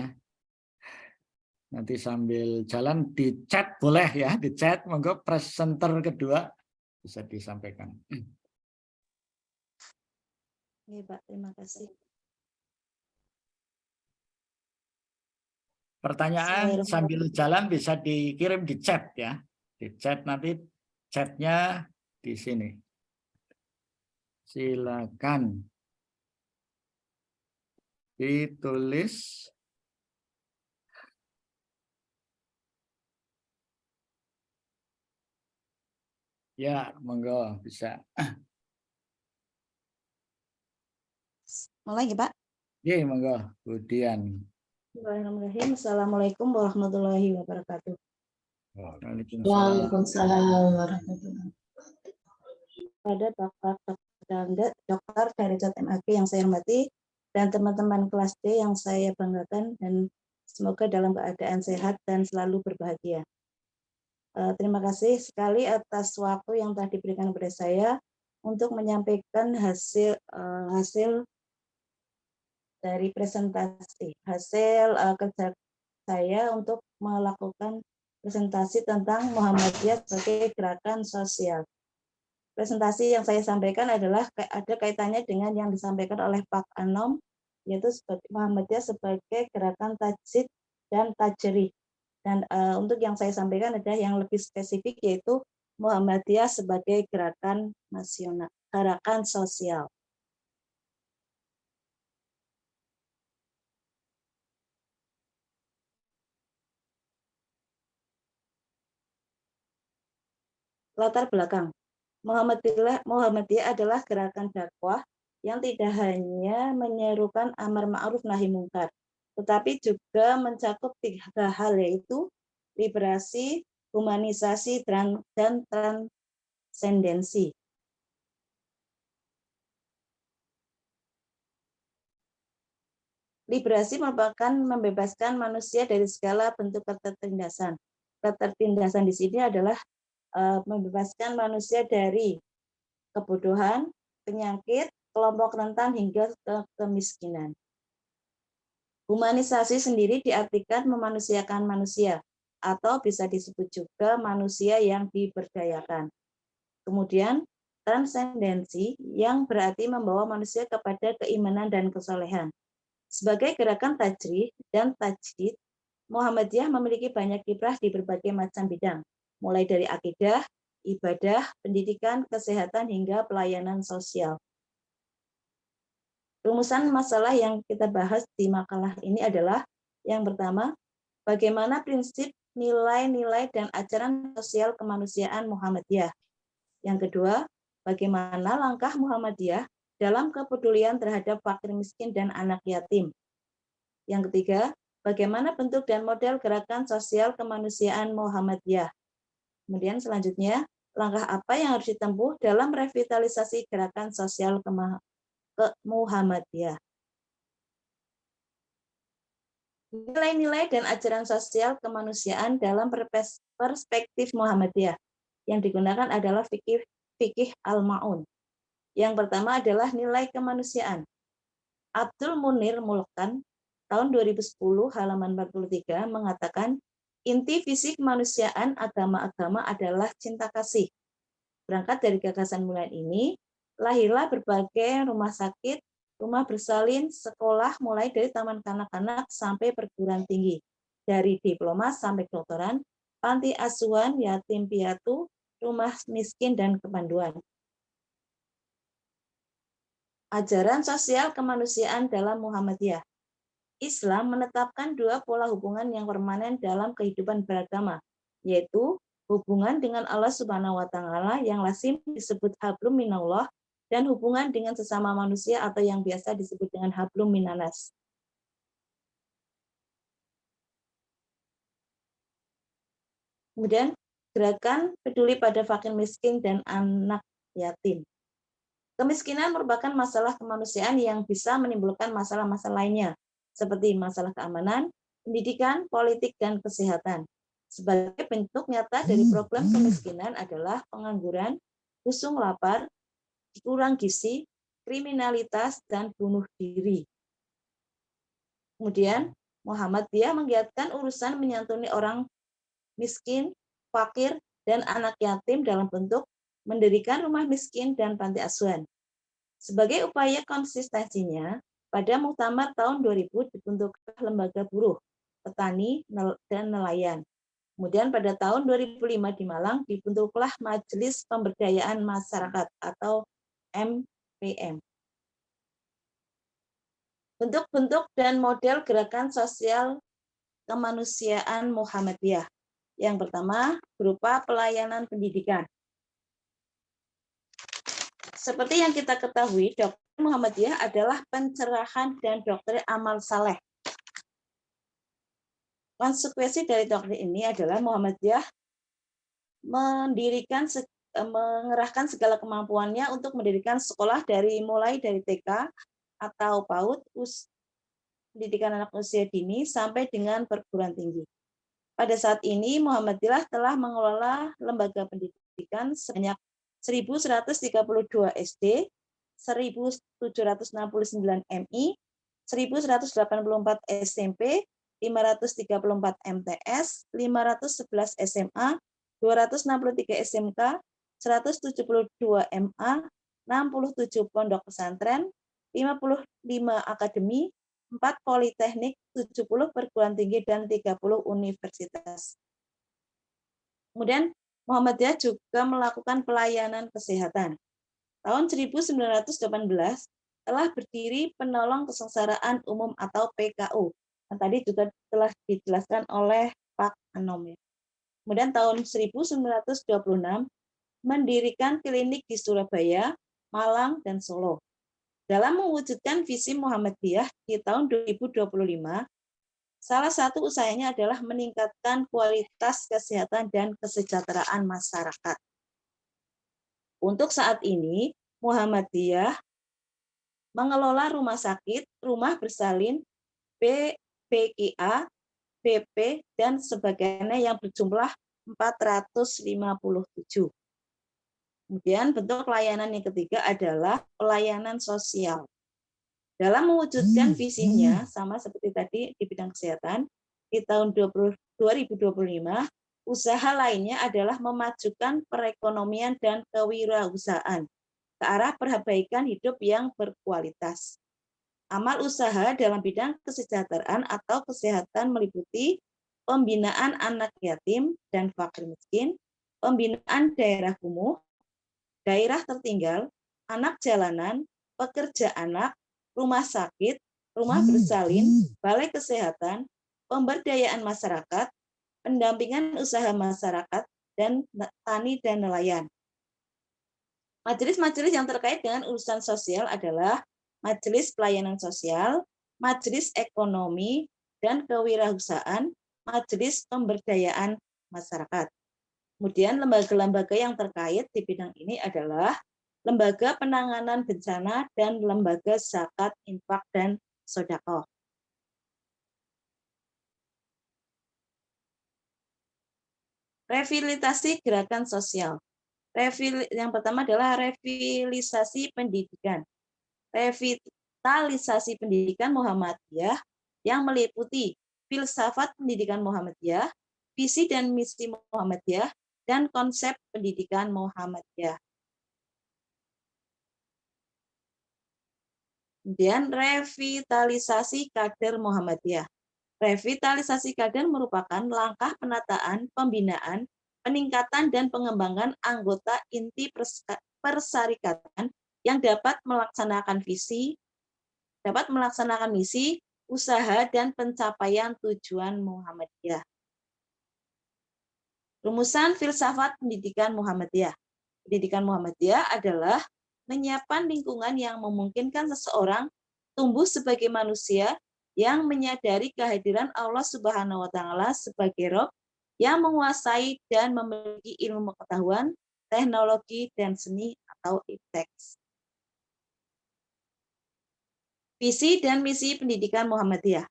nanti sambil jalan di chat boleh ya, di chat monggo presenter kedua bisa disampaikan. Oke, Pak, terima kasih. Pertanyaan sambil jalan bisa dikirim di chat ya. Di chat nanti chatnya di sini. Silakan ditulis. Ya, monggo bisa. Mulai ya, Pak. Iya, monggo. Kemudian. Bismillahirrahmanirrahim. Assalamualaikum warahmatullahi wabarakatuh. Waalaikumsalam. Waalaikumsalam warahmatullahi wabarakatuh. Pada Bapak Dokter dari MAG yang saya hormati dan teman-teman kelas D yang saya banggakan dan semoga dalam keadaan sehat dan selalu berbahagia. Terima kasih sekali atas waktu yang telah diberikan kepada saya untuk menyampaikan hasil dari presentasi, hasil kerja saya untuk melakukan presentasi tentang Muhammadiyah sebagai gerakan sosial. Presentasi yang saya sampaikan adalah ada kaitannya dengan yang disampaikan oleh Pak Anom, yaitu Muhammadiyah sebagai gerakan tajdid dan tajrih. Dan untuk yang saya sampaikan adalah yang lebih spesifik, yaitu Muhammadiyah sebagai gerakan nasional, gerakan sosial. Latar belakang. Muhammadiyah adalah gerakan dakwah yang tidak hanya menyerukan amar ma'ruf nahi mungkar, tetapi juga mencakup 3 hal, yaitu liberasi, humanisasi, dan transendensi. Liberasi merupakan membebaskan manusia dari segala bentuk ketertindasan. Ketertindasan di sini adalah membebaskan manusia dari kebodohan, penyakit, kelompok rentan hingga kemiskinan. Humanisasi sendiri diartikan memanusiakan manusia atau bisa disebut juga manusia yang diberdayakan. Kemudian transendensi yang berarti membawa manusia kepada keimanan dan kesolehan. Sebagai gerakan tajrih dan tajdid, Muhammadiyah memiliki banyak kiprah di berbagai macam bidang, mulai dari akidah, ibadah, pendidikan, kesehatan, hingga pelayanan sosial. Rumusan masalah yang kita bahas di makalah ini adalah, yang pertama, bagaimana prinsip, nilai-nilai, dan ajaran sosial kemanusiaan Muhammadiyah. Yang kedua, bagaimana langkah Muhammadiyah dalam kepedulian terhadap fakir miskin dan anak yatim. Yang ketiga, bagaimana bentuk dan model gerakan sosial kemanusiaan Muhammadiyah. Kemudian selanjutnya, langkah apa yang harus ditempuh dalam revitalisasi gerakan sosial Muhammadiyah. Nilai-nilai dan ajaran sosial kemanusiaan dalam perspektif Muhammadiyah yang digunakan adalah fikih al-ma'un. Yang pertama adalah nilai kemanusiaan. Abdul Munir Mulkan tahun 2010 halaman 43 mengatakan inti visi kemanusiaan agama-agama adalah cinta kasih. Berangkat dari gagasan mulia ini, lahirlah berbagai rumah sakit, rumah bersalin, sekolah mulai dari taman kanak-kanak sampai perguruan tinggi, dari diploma sampai doktoran, panti asuhan, yatim piatu, rumah miskin, dan kepanduan. Ajaran sosial kemanusiaan dalam Muhammadiyah. Islam menetapkan dua pola hubungan yang permanen dalam kehidupan beragama, yaitu hubungan dengan Allah Subhanahu wa Ta'ala yang lazim disebut hablum minallah dan hubungan dengan sesama manusia atau yang biasa disebut dengan hablum minanas. Kemudian gerakan peduli pada fakir miskin dan anak yatim. Kemiskinan merupakan masalah kemanusiaan yang bisa menimbulkan masalah-masalah lainnya, seperti masalah keamanan, pendidikan, politik, dan kesehatan. Sebagai bentuk nyata dari problem kemiskinan adalah pengangguran, usung lapar, kurang gizi, kriminalitas, dan bunuh diri. Kemudian, Muhammadiyah menggiatkan urusan menyantuni orang miskin, fakir, dan anak yatim dalam bentuk mendirikan rumah miskin dan panti asuhan. Sebagai upaya konsistensinya, pada Muktamar tahun 2000 dibentuklah lembaga buruh, petani, dan nelayan. Kemudian pada tahun 2005 di Malang dibentuklah Majelis Pemberdayaan Masyarakat atau MPM. Bentuk-bentuk dan model gerakan sosial kemanusiaan Muhammadiyah. Yang pertama, berupa pelayanan pendidikan. Seperti yang kita ketahui, doktrin Muhammadiyah adalah pencerahan dan doktrin amal saleh. Konsekuensi dari doktrin ini adalah Muhammadiyah mengerahkan segala kemampuannya untuk mendirikan sekolah mulai dari TK atau PAUD, pendidikan anak usia dini, sampai dengan perguruan tinggi. Pada saat ini, Muhammadiyah telah mengelola lembaga pendidikan sebanyak 1.132 SD, 1.769 MI, 1.184 SMP, 534 MTS, 511 SMA, 263 SMK, 172 MA, 67 pondok pesantren, 55 akademi, 4 politeknik, 70 perguruan tinggi, dan 30 universitas. Kemudian Muhammadiyah juga melakukan pelayanan kesehatan. Tahun 1918 telah berdiri Penolong Kesengsaraan Umum atau PKU. Yang tadi juga telah dijelaskan oleh Pak Anom. Kemudian tahun 1926 mendirikan klinik di Surabaya, Malang, dan Solo. Dalam mewujudkan visi Muhammadiyah di tahun 2025, salah satu usahanya adalah meningkatkan kualitas kesehatan dan kesejahteraan masyarakat. Untuk saat ini, Muhammadiyah mengelola rumah sakit, rumah bersalin, BPKA, BP, dan sebagainya yang berjumlah 457. Kemudian bentuk layanan yang ketiga adalah pelayanan sosial. Dalam mewujudkan visinya, sama seperti tadi di bidang kesehatan, di tahun 2025, usaha lainnya adalah memajukan perekonomian dan kewirausahaan ke arah perbaikan hidup yang berkualitas. Amal usaha dalam bidang kesejahteraan atau kesehatan meliputi pembinaan anak yatim dan fakir miskin, pembinaan daerah kumuh, daerah tertinggal, anak jalanan, pekerja anak, rumah sakit, rumah bersalin, balai kesehatan, pemberdayaan masyarakat, pendampingan usaha masyarakat, dan tani dan nelayan. Majelis-majelis yang terkait dengan urusan sosial adalah Majelis Pelayanan Sosial, Majelis Ekonomi dan Kewirausahaan, Majelis Pemberdayaan Masyarakat. Kemudian lembaga-lembaga yang terkait di bidang ini adalah Lembaga Penanganan Bencana dan Lembaga Zakat, Infak, dan Sedekah. Revitalisasi gerakan sosial. Yang pertama adalah revitalisasi pendidikan. Revitalisasi pendidikan Muhammadiyah yang meliputi filsafat pendidikan Muhammadiyah, visi dan misi Muhammadiyah, dan konsep pendidikan Muhammadiyah. Kemudian revitalisasi kader Muhammadiyah. Revitalisasi kader merupakan langkah penataan, pembinaan, peningkatan, dan pengembangan anggota inti persyarikatan yang dapat melaksanakan misi, usaha, dan pencapaian tujuan Muhammadiyah. Rumusan filsafat pendidikan Muhammadiyah. Pendidikan Muhammadiyah adalah menyiapkan lingkungan yang memungkinkan seseorang tumbuh sebagai manusia yang menyadari kehadiran Allah Subhanahu wa Ta'ala sebagai Rabb yang menguasai dan memiliki ilmu pengetahuan, teknologi, dan seni atau iptek. Visi dan misi pendidikan Muhammadiyah.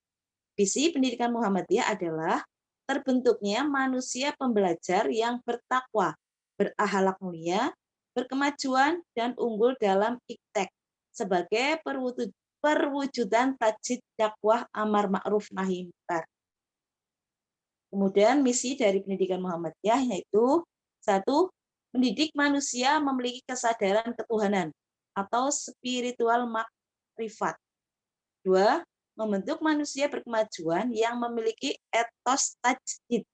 Visi pendidikan Muhammadiyah adalah terbentuknya manusia pembelajar yang bertakwa, berakhlak mulia, berkemajuan, dan unggul dalam iptek sebagai perwujudan tajid dakwah amar ma'ruf nahi munkar. Kemudian misi dari pendidikan Muhammadiyah yaitu 1. Mendidik manusia memiliki kesadaran ketuhanan atau spiritual makrifat. 2. Membentuk manusia berkemajuan yang memiliki etos tajdid,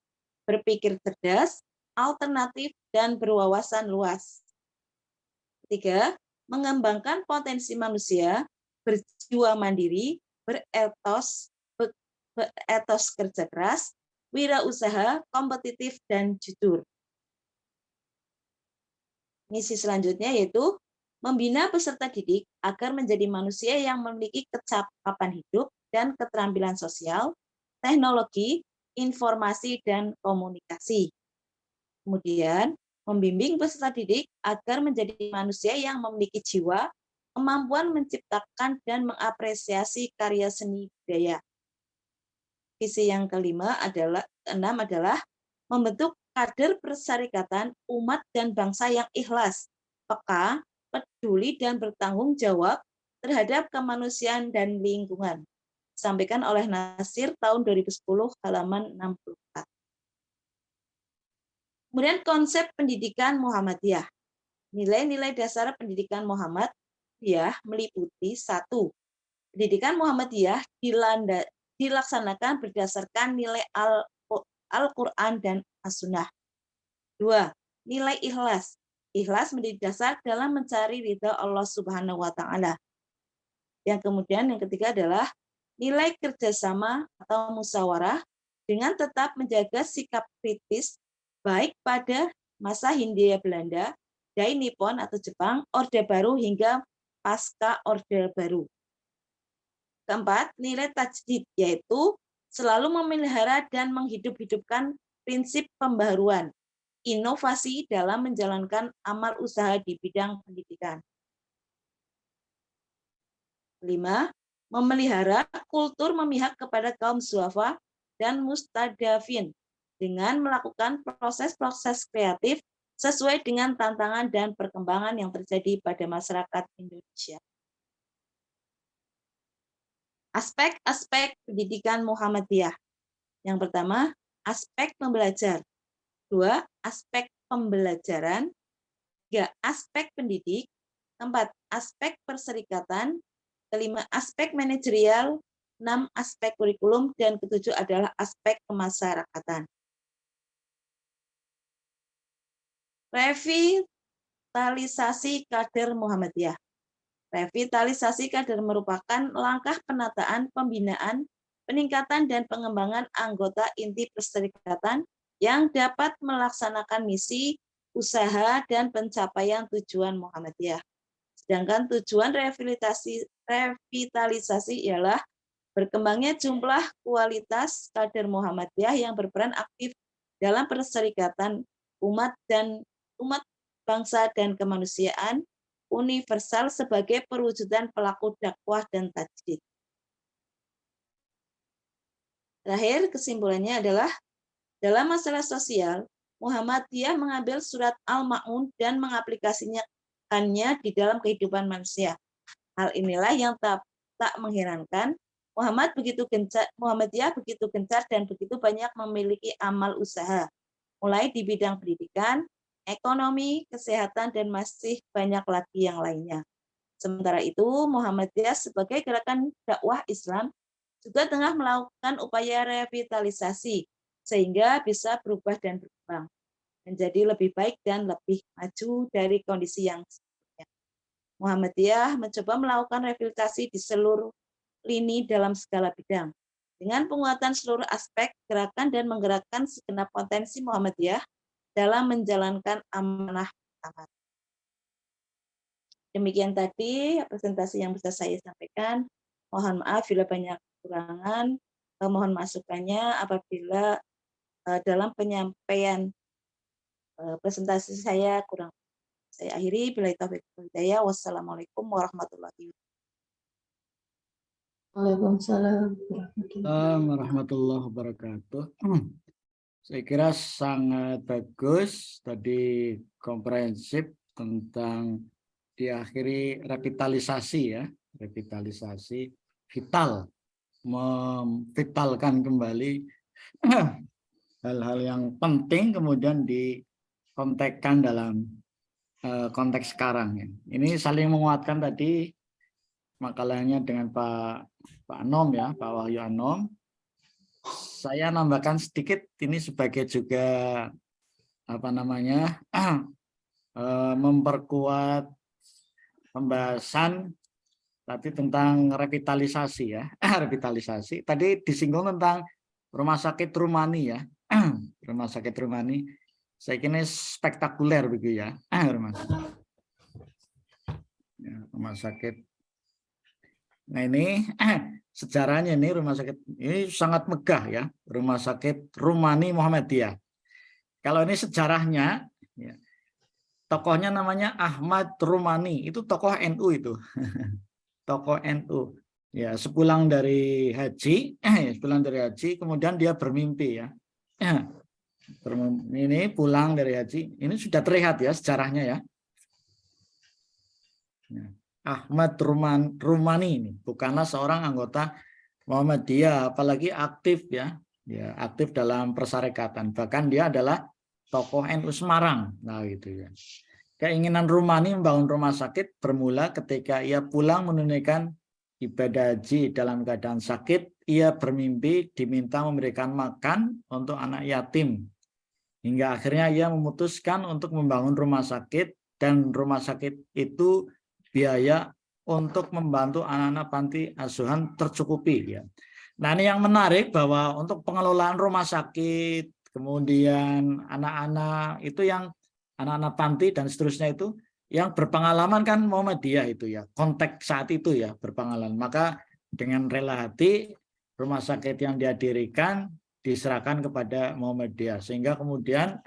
berpikir cerdas, alternatif, dan berwawasan luas. 3. Mengembangkan potensi manusia, berjiwa mandiri, beretos kerja keras, wirausaha, kompetitif, dan jujur. Misi selanjutnya yaitu membina peserta didik agar menjadi manusia yang memiliki kecakapan hidup dan keterampilan sosial, teknologi, informasi, dan komunikasi. Kemudian, membimbing peserta didik agar menjadi manusia yang memiliki jiwa, kemampuan menciptakan dan mengapresiasi karya seni budaya. Visi yang kelima adalah membentuk kader persyarikatan umat dan bangsa yang ikhlas, peka, peduli, dan bertanggung jawab terhadap kemanusiaan dan lingkungan. Disampaikan oleh Nasir tahun 2010 halaman 64. Kemudian konsep pendidikan Muhammadiyah. Nilai-nilai dasar pendidikan Muhammadiyah meliputi 1. Pendidikan Muhammadiyah dilaksanakan berdasarkan nilai Al-Quran dan As-Sunnah. 2. Nilai ikhlas. Ikhlas menjadi dasar dalam mencari ridha Allah Subhanahu wa Ta'ala. Yang ketiga adalah nilai kerjasama atau musyawarah dengan tetap menjaga sikap kritis baik pada masa Hindia Belanda, Dai Nippon atau Jepang, Orde Baru hingga pasca Orde Baru. Keempat, nilai tajdid yaitu selalu memelihara dan menghidup-hidupkan prinsip pembaharuan, inovasi dalam menjalankan amal usaha di bidang pendidikan. 5. Memelihara kultur memihak kepada kaum duafa dan mustadafin dengan melakukan proses-proses kreatif sesuai dengan tantangan dan perkembangan yang terjadi pada masyarakat Indonesia. Aspek-aspek pendidikan Muhammadiyah. Yang pertama, aspek pembelajar. 2. Aspek pembelajaran. 3. Aspek pendidik. 4. Aspek perserikatan. 5. Aspek manajerial. 6. Aspek kurikulum. Dan 7 adalah aspek kemasyarakatan. Revitalisasi kader Muhammadiyah. Revitalisasi kader merupakan langkah penataan, pembinaan, peningkatan, dan pengembangan anggota inti perserikatan yang dapat melaksanakan misi, usaha, dan pencapaian tujuan Muhammadiyah. Sedangkan tujuan revitalisasi ialah berkembangnya jumlah kualitas kader Muhammadiyah yang berperan aktif dalam perserikatan umat bangsa dan kemanusiaan universal sebagai perwujudan pelaku dakwah dan tajdid. Terakhir, kesimpulannya adalah dalam masalah sosial, Muhammadiyah mengambil surat Al-Ma'un dan mengaplikasikannya di dalam kehidupan manusia. Hal inilah yang tak mengherankan Muhammadiyah begitu gencar dan begitu banyak memiliki amal usaha, mulai di bidang pendidikan, ekonomi, kesehatan, dan masih banyak lagi yang lainnya. Sementara itu, Muhammadiyah sebagai gerakan dakwah Islam juga tengah melakukan upaya revitalisasi sehingga bisa berubah dan berkembang menjadi lebih baik dan lebih maju dari kondisi yang sebelumnya. Muhammadiyah mencoba melakukan revitalisasi di seluruh lini dalam segala bidang dengan penguatan seluruh aspek gerakan dan menggerakkan segenap potensi Muhammadiyah dalam menjalankan amanah pertama. Demikian tadi presentasi yang bisa saya sampaikan. Mohon maaf bila banyak kekurangan, mohon masukannya apabila dalam penyampaian presentasi saya kurang. Saya akhiri, bila taufiq wal hidayah. Wassalamualaikum warahmatullahi wabarakatuh. Waalaikumsalam warahmatullahi wabarakatuh. Saya kira sangat bagus, tadi komprehensif tentang diakhiri revitalisasi ya, revitalisasi vital, memvitalkan kembali hal-hal yang penting kemudian dikontekskan dalam konteks sekarang ya. Ini saling menguatkan tadi makalahnya dengan Pak Anom ya, Pak Wahyu Anom. Saya nambahkan sedikit ini sebagai juga memperkuat pembahasan tadi tentang revitalisasi ya. Revitalisasi tadi disinggung tentang rumah sakit Rumani ya. Rumah sakit Rumani saya kira spektakuler begitu ya. Rumah sakit. Nah ini sejarahnya ini rumah sakit ini sangat megah ya, Rumah Sakit Rumani Muhammadiyah. Kalau ini sejarahnya ya, tokohnya namanya Ahmad Rumani, itu tokoh NU itu. Tokoh NU. Ya, sepulang dari haji, kemudian dia bermimpi ya. Ini pulang dari haji, ini sudah terlihat ya sejarahnya ya. Ahmad Rumani ini bukanlah seorang anggota Muhammadiyah, apalagi aktif ya, aktif dalam persyarikatan. Bahkan dia adalah tokoh NU Semarang. Nah gitu ya. Keinginan Rumani membangun rumah sakit bermula ketika ia pulang menunaikan ibadah haji dalam keadaan sakit. Ia bermimpi diminta memberikan makan untuk anak yatim. Hingga akhirnya ia memutuskan untuk membangun rumah sakit, dan rumah sakit itu biaya untuk membantu anak-anak panti asuhan tercukupi ya. Nah ini yang menarik bahwa untuk pengelolaan rumah sakit, kemudian anak-anak itu yang anak-anak panti dan seterusnya itu yang berpengalaman kan Muhammadiyah itu ya, konteks saat itu ya berpengalaman. Maka dengan rela hati rumah sakit yang dia dirikan diserahkan kepada Muhammadiyah sehingga kemudian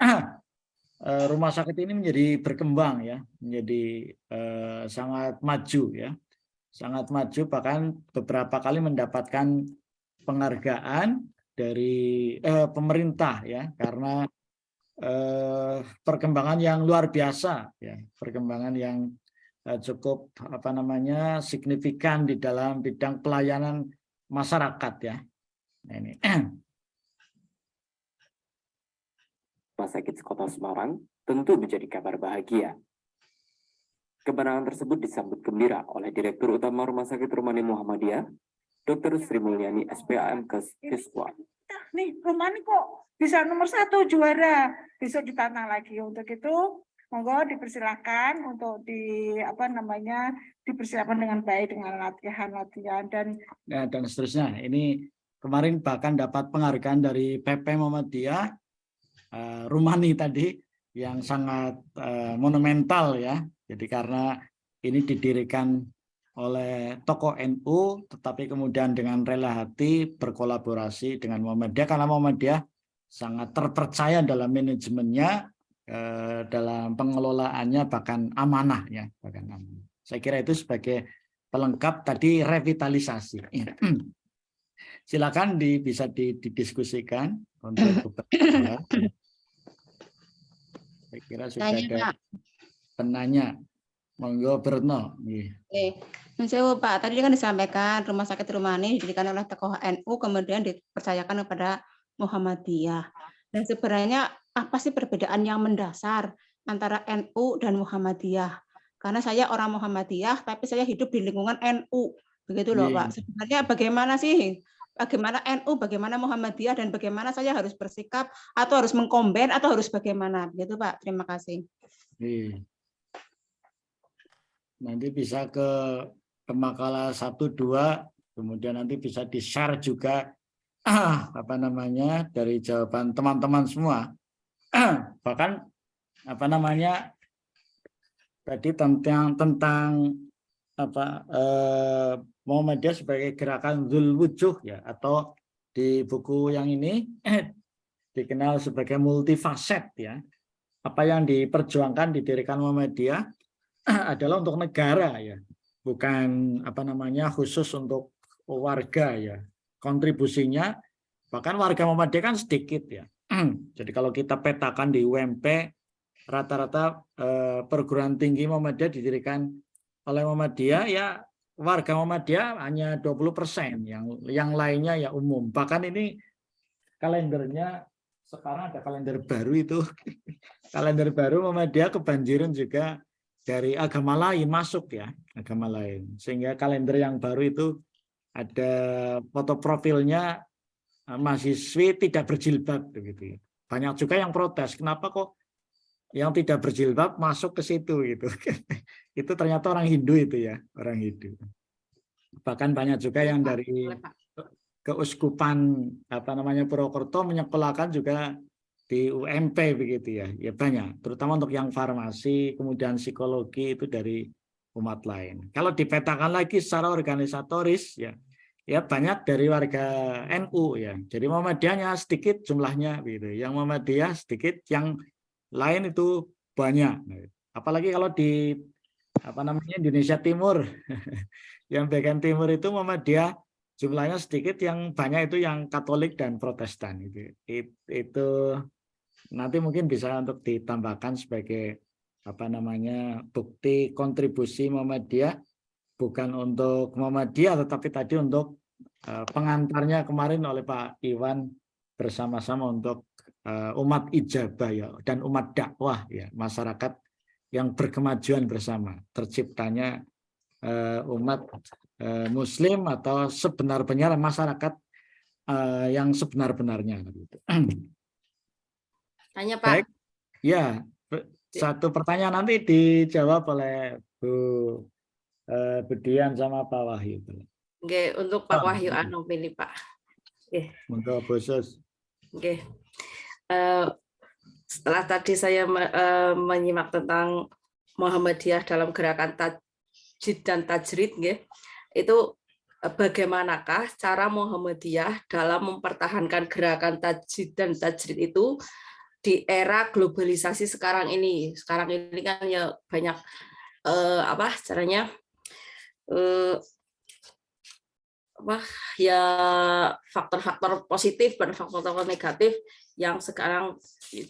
rumah sakit ini menjadi berkembang ya, menjadi sangat maju ya, sangat maju, bahkan beberapa kali mendapatkan penghargaan dari pemerintah ya, karena perkembangan yang luar biasa ya, perkembangan yang cukup signifikan di dalam bidang pelayanan masyarakat ya. Nah, ini. Rumah Sakit Kota Semarang tentu menjadi kabar bahagia. Kemenangan tersebut disambut gembira oleh Direktur Utama Rumah Sakit Rumani Muhammadiyah, Dr. Sri Mulyani SPAM Kesiswa. Nih, Rumani kok bisa nomor 1 juara, besok ditantang lagi. Untuk itu, monggo dipersilakan untuk dipersilakan dengan baik dengan latihan dan seterusnya. Ini kemarin bahkan dapat penghargaan dari PP Muhammadiyah. Rumani tadi yang sangat monumental ya. Jadi karena ini didirikan oleh tokoh NU, tetapi kemudian dengan rela hati berkolaborasi dengan Muhammadiyah, karena Muhammadiyah sangat terpercaya dalam manajemennya, dalam pengelolaannya, bahkan amanah ya, bahkan amanah. Saya kira itu sebagai pelengkap tadi revitalisasi. Silakan bisa didiskusikan untuk beberapa. Saya kira sudah ada penanya. Monggo Berno. Oke, Nusewu Pak, tadi kan disampaikan Rumah Sakit Rumani didirikan oleh tokoh NU kemudian dipercayakan kepada Muhammadiyah. Dan sebenarnya apa sih perbedaan yang mendasar antara NU dan Muhammadiyah? Karena saya orang Muhammadiyah, tapi saya hidup di lingkungan NU, begitu loh Pak. Sebenarnya bagaimana sih? Bagaimana NU, bagaimana Muhammadiyah, dan bagaimana saya harus bersikap atau harus mengkombin atau harus bagaimana? Begitu Pak. Terima kasih. Nanti bisa ke makalah 1, 2, kemudian nanti bisa di-share juga apa namanya dari jawaban teman-teman semua. Bahkan apa namanya tadi tentang apa Muhammadiyah sebagai gerakan Dzul Wujuh ya, atau di buku yang ini dikenal sebagai multifaset ya. Apa yang diperjuangkan didirikan Muhammadiyah adalah untuk negara ya, bukan apa namanya khusus untuk warga ya. Kontribusinya bahkan warga Muhammadiyah kan sedikit ya. Jadi kalau kita petakan di UMP rata-rata perguruan tinggi Muhammadiyah didirikan oleh Muhammadiyah ya, warga Muhammadiyah hanya 20%, yang lainnya ya umum. Bahkan ini kalendernya sekarang ada kalender baru itu. Kalender baru Muhammadiyah kebanjiran juga dari agama lain masuk ya, agama lain. Sehingga kalender yang baru itu ada foto profilnya mahasiswi tidak berjilbab begitu. Banyak juga yang protes, kenapa kok yang tidak berjilbab masuk ke situ gitu. Itu ternyata orang Hindu itu ya, orang Hindu. Bahkan banyak juga yang dari keuskupan apa namanya Purwokerto menyekolahkan juga di UMP begitu ya. Ya banyak, terutama untuk yang farmasi, kemudian psikologi itu dari umat lain. Kalau dipetakan lagi secara organisatoris ya, ya banyak dari warga NU ya. Jadi Muhammadiyahnya sedikit jumlahnya gitu. Yang Muhammadiyah sedikit, yang lain itu banyak. Apalagi kalau di apa namanya Indonesia Timur, yang bagian timur itu Muhammadiyah jumlahnya sedikit, yang banyak itu yang Katolik dan Protestan gitu. Itu nanti mungkin bisa untuk ditambahkan sebagai apa namanya bukti kontribusi Muhammadiyah, bukan untuk Muhammadiyah tetapi tadi untuk pengantarnya kemarin oleh Pak Iwan bersama-sama untuk umat ijabah ya, dan umat dakwah ya, masyarakat yang berkemajuan bersama, terciptanya umat Muslim atau sebenar-benarnya masyarakat yang sebenar-benarnya. Tanya Pak. Baik, ya satu pertanyaan nanti dijawab oleh Bu Dian sama Pak Wahyu. Oke, untuk Pak Wahyu Anom ini Pak. Oke. Untuk khusus. Oke. Setelah tadi saya menyimak tentang Muhammadiyah dalam gerakan tajdid dan tajrid, itu bagaimanakah cara Muhammadiyah dalam mempertahankan gerakan tajdid dan tajrid itu di era globalisasi sekarang ini? Sekarang ini kan ya banyak apa caranya ya faktor-faktor positif dan faktor-faktor negatif yang sekarang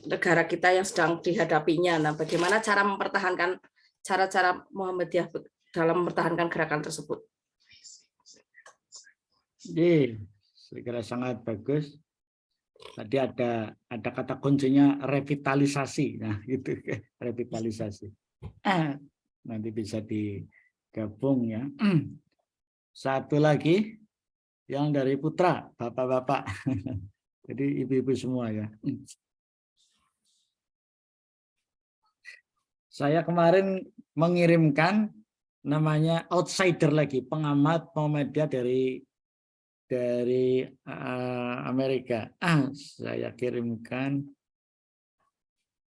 negara kita yang sedang dihadapinya. Nah, bagaimana cara mempertahankan cara-cara Muhammadiyah dalam mempertahankan gerakan tersebut? Saya kira sangat bagus. Tadi ada kata kuncinya revitalisasi. Nah, itu revitalisasi. Nanti bisa digabung ya. Satu lagi yang dari Putra, bapak-bapak. Jadi ibu-ibu semua ya. Saya kemarin mengirimkan namanya outsider lagi, pengamat Muhammadiyah dari Amerika. Saya kirimkan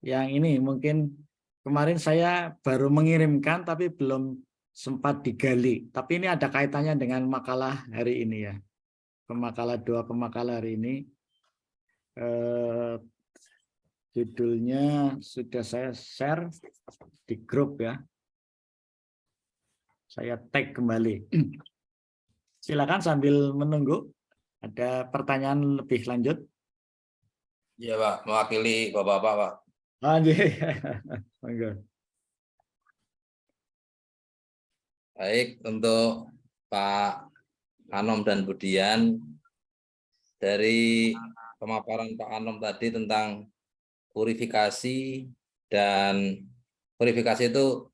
yang ini mungkin kemarin saya baru mengirimkan tapi belum sempat digali. Tapi ini ada kaitannya dengan makalah hari ini ya. Dua pemakalah hari ini. Judulnya sudah saya share di grup ya. Saya tag kembali. Silakan sambil menunggu. Ada pertanyaan lebih lanjut? Iya Pak, mewakili Bapak-Bapak Pak. Oh, iya. Baik, untuk Pak Anom dan Budian, dari pemaparan Pak Anom tadi tentang purifikasi, dan purifikasi itu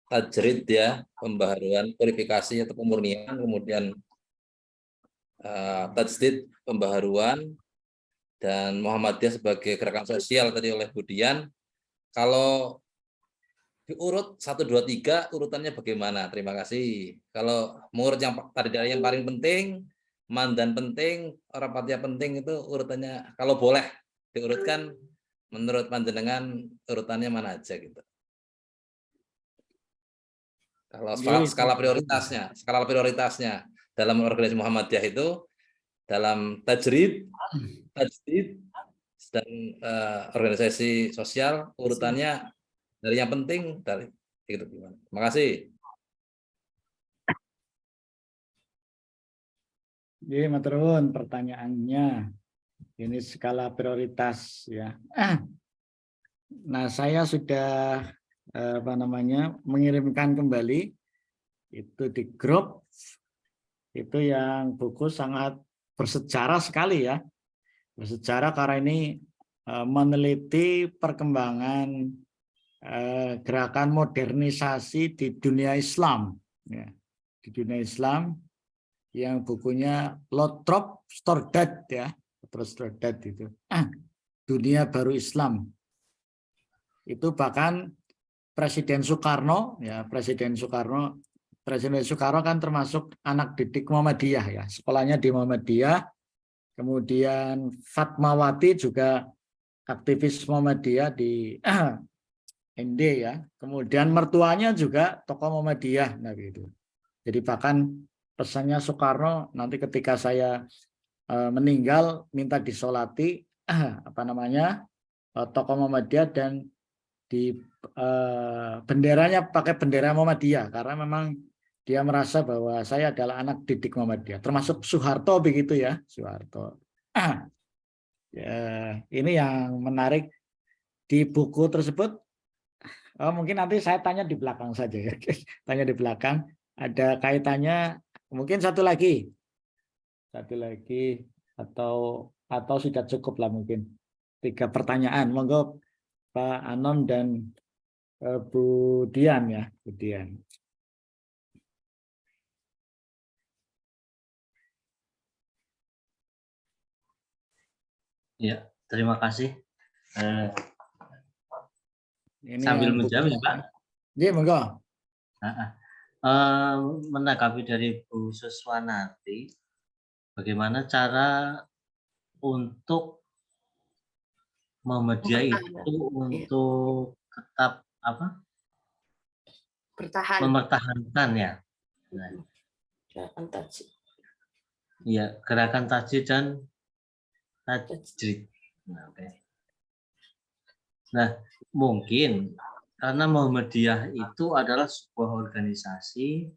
tajrid ya, pembaharuan, purifikasi atau pemurnian, kemudian tajdid pembaharuan, dan Muhammadiyah sebagai gerakan sosial tadi oleh Budian. Kalau diurut 1, 2, 3 urutannya bagaimana? Terima kasih. Kalau mengurut yang tadi dari yang paling penting, mandan penting, Rapatya penting, itu urutannya kalau boleh diurutkan menurut panjenengan urutannya mana aja gitu. Kalau skala prioritasnya dalam organisasi Muhammadiyah itu dalam tajrid, dan organisasi sosial urutannya dari yang penting dari itu gimana? Terima kasih. Jadi matur nuwun pertanyaannya. Ini skala prioritas ya. Nah, saya sudah mengirimkan kembali itu di grup. Itu yang buku sangat bersejarah sekali ya. Bersejarah karena ini meneliti perkembangan gerakan modernisasi di dunia Islam ya. Di dunia Islam yang bukunya Lothrop Stoddard ya. Stoddard itu Dunia Baru Islam. Itu bahkan Presiden Soekarno kan termasuk anak didik Muhammadiyah ya. Sekolahnya di Muhammadiyah. Kemudian Fatmawati juga aktivis Muhammadiyah di ND ya. Kemudian mertuanya juga tokoh Muhammadiyah nah gitu. Jadi bahkan pesannya Soekarno nanti ketika saya meninggal minta disolati tokoh Muhammadiyah dan di benderanya pakai bendera Muhammadiyah karena memang dia merasa bahwa saya adalah anak didik Muhammadiyah, termasuk Soeharto begitu ya, Soeharto. Ya, ini yang menarik di buku tersebut. Mungkin nanti saya tanya di belakang saja ya. Tanya di belakang ada kaitannya, mungkin satu lagi atau sudah cukup lah mungkin 3 pertanyaan. Monggo Pak Anom dan Bu Dian ya, Bu Dian. Ya, terima kasih. Ini sambil menjawab ya Pak. Iya, monggo. Menanggapi dari Bu Suswanati, bagaimana cara untuk Muhammadiyah itu untuk tetap Bertahan. mempertahankan ya. Iya, gerakan tajrid dan tajrid. Nah, mungkin karena Muhammadiyah itu adalah sebuah organisasi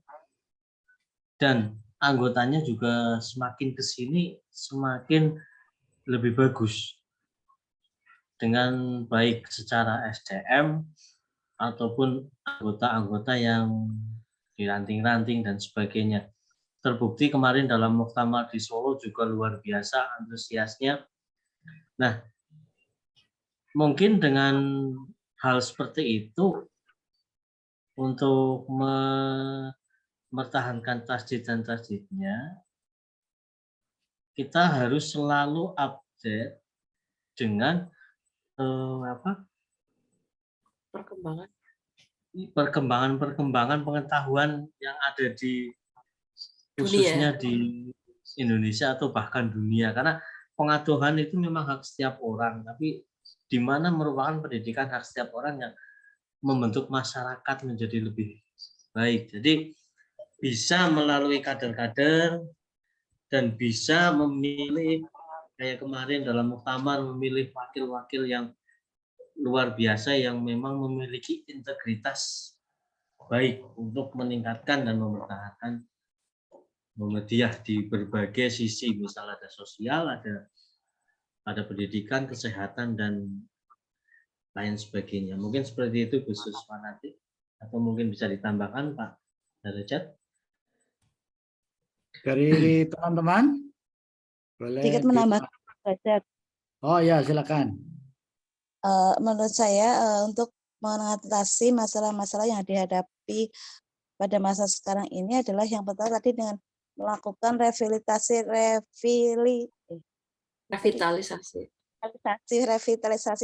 dan anggotanya juga semakin ke sini semakin lebih bagus dengan baik secara SDM ataupun anggota-anggota yang diranting-ranting dan sebagainya. Terbukti kemarin dalam muktamar di Solo juga luar biasa antusiasnya. Nah, mungkin dengan hal seperti itu untuk mempertahankan tasdid dan tasdidnya, kita harus selalu update dengan perkembangan pengetahuan yang ada di khususnya di Indonesia atau bahkan dunia, karena pengetahuan itu memang hak setiap orang, tapi di mana merupakan pendidikan hak setiap orang yang membentuk masyarakat menjadi lebih baik. Jadi bisa melalui kader-kader dan bisa memilih kayak kemarin dalam muktamar memilih wakil-wakil yang luar biasa yang memang memiliki integritas baik untuk meningkatkan dan mempertahankan Muhammadiyah di berbagai sisi, misal ada sosial, ada pendidikan, kesehatan, dan lain sebagainya. Mungkin seperti itu khusus fanatik, atau mungkin bisa ditambahkan Pak Darajat. Dari teman-teman, boleh. Sedikit menambahkan, Derajat. Oh ya, silakan. Menurut saya untuk mengatasi masalah-masalah yang dihadapi pada masa sekarang ini adalah yang pertama tadi dengan melakukan revitalisasi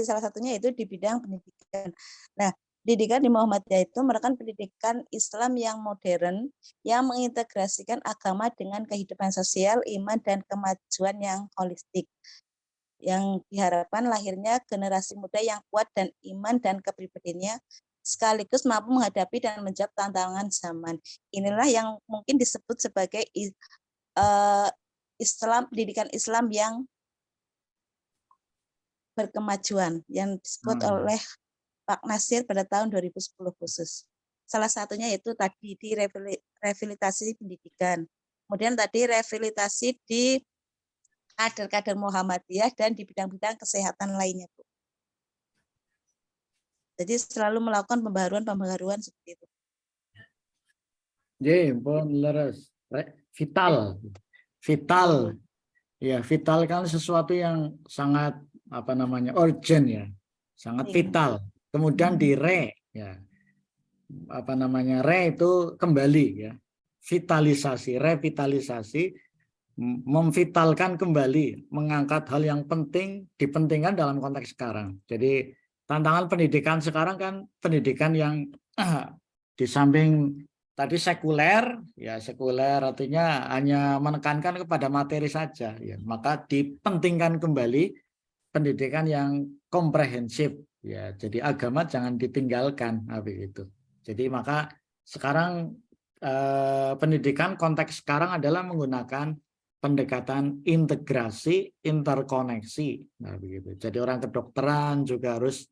salah satunya itu di bidang pendidikan. Nah, pendidikan di Muhammadiyah itu merupakan pendidikan Islam yang modern yang mengintegrasikan agama dengan kehidupan sosial, iman, dan kemajuan yang holistik. Yang diharapkan lahirnya generasi muda yang kuat dan iman dan kepribadiannya sekaligus mampu menghadapi dan menjawab tantangan zaman. Inilah yang mungkin disebut sebagai pendidikan Islam yang berkemajuan yang disebut oleh Pak Nasir pada tahun 2010 khusus. Salah satunya itu tadi di revitalisasi pendidikan. Kemudian tadi revitalisasi di kader-kader Muhammadiyah dan di bidang-bidang kesehatan lainnya, Bu. Jadi selalu melakukan pembaharuan seperti itu. Pun leres. Vital. Ya, vital kan sesuatu yang sangat urgent ya. Sangat vital. Kemudian di ya. Re itu kembali ya. Revitalisasi memvitalkan kembali, mengangkat hal yang penting, dipentingkan dalam konteks sekarang. Jadi tantangan pendidikan sekarang kan pendidikan yang di samping tadi sekuler, ya sekuler artinya hanya menekankan kepada materi saja, ya maka dipentingkan kembali pendidikan yang komprehensif, ya jadi agama jangan ditinggalkan, begitu. Jadi maka sekarang pendidikan konteks sekarang adalah menggunakan pendekatan integrasi, interkoneksi. Nah, begitu. Jadi orang kedokteran juga harus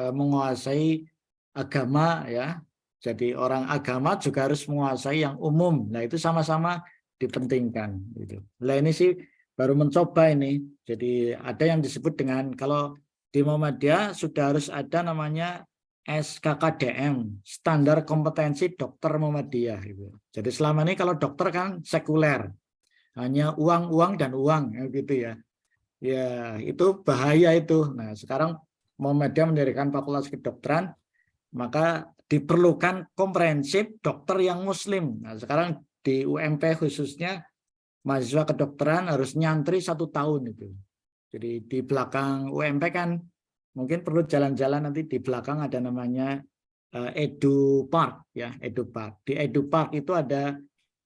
menguasai agama ya. Jadi orang agama juga harus menguasai yang umum. Nah, itu sama-sama dipentingkan gitu. Nah, ini sih baru mencoba ini. Jadi ada yang disebut dengan kalau di Muhammadiyah sudah harus ada namanya SKKDM, standar kompetensi dokter Muhammadiyah. Gitu. Jadi selama ini kalau dokter kan sekuler, hanya uang dan uang, gitu ya. Ya itu bahaya itu. Nah sekarang Muhammadiyah mendirikan fakultas kedokteran, maka diperlukan komprehensif dokter yang Muslim. Nah sekarang di UMP khususnya mahasiswa kedokteran harus nyantri 1 tahun itu. Jadi di belakang UMP kan mungkin perlu jalan-jalan, nanti di belakang ada namanya Edu Park ya, Edu Park. Di Edu Park itu ada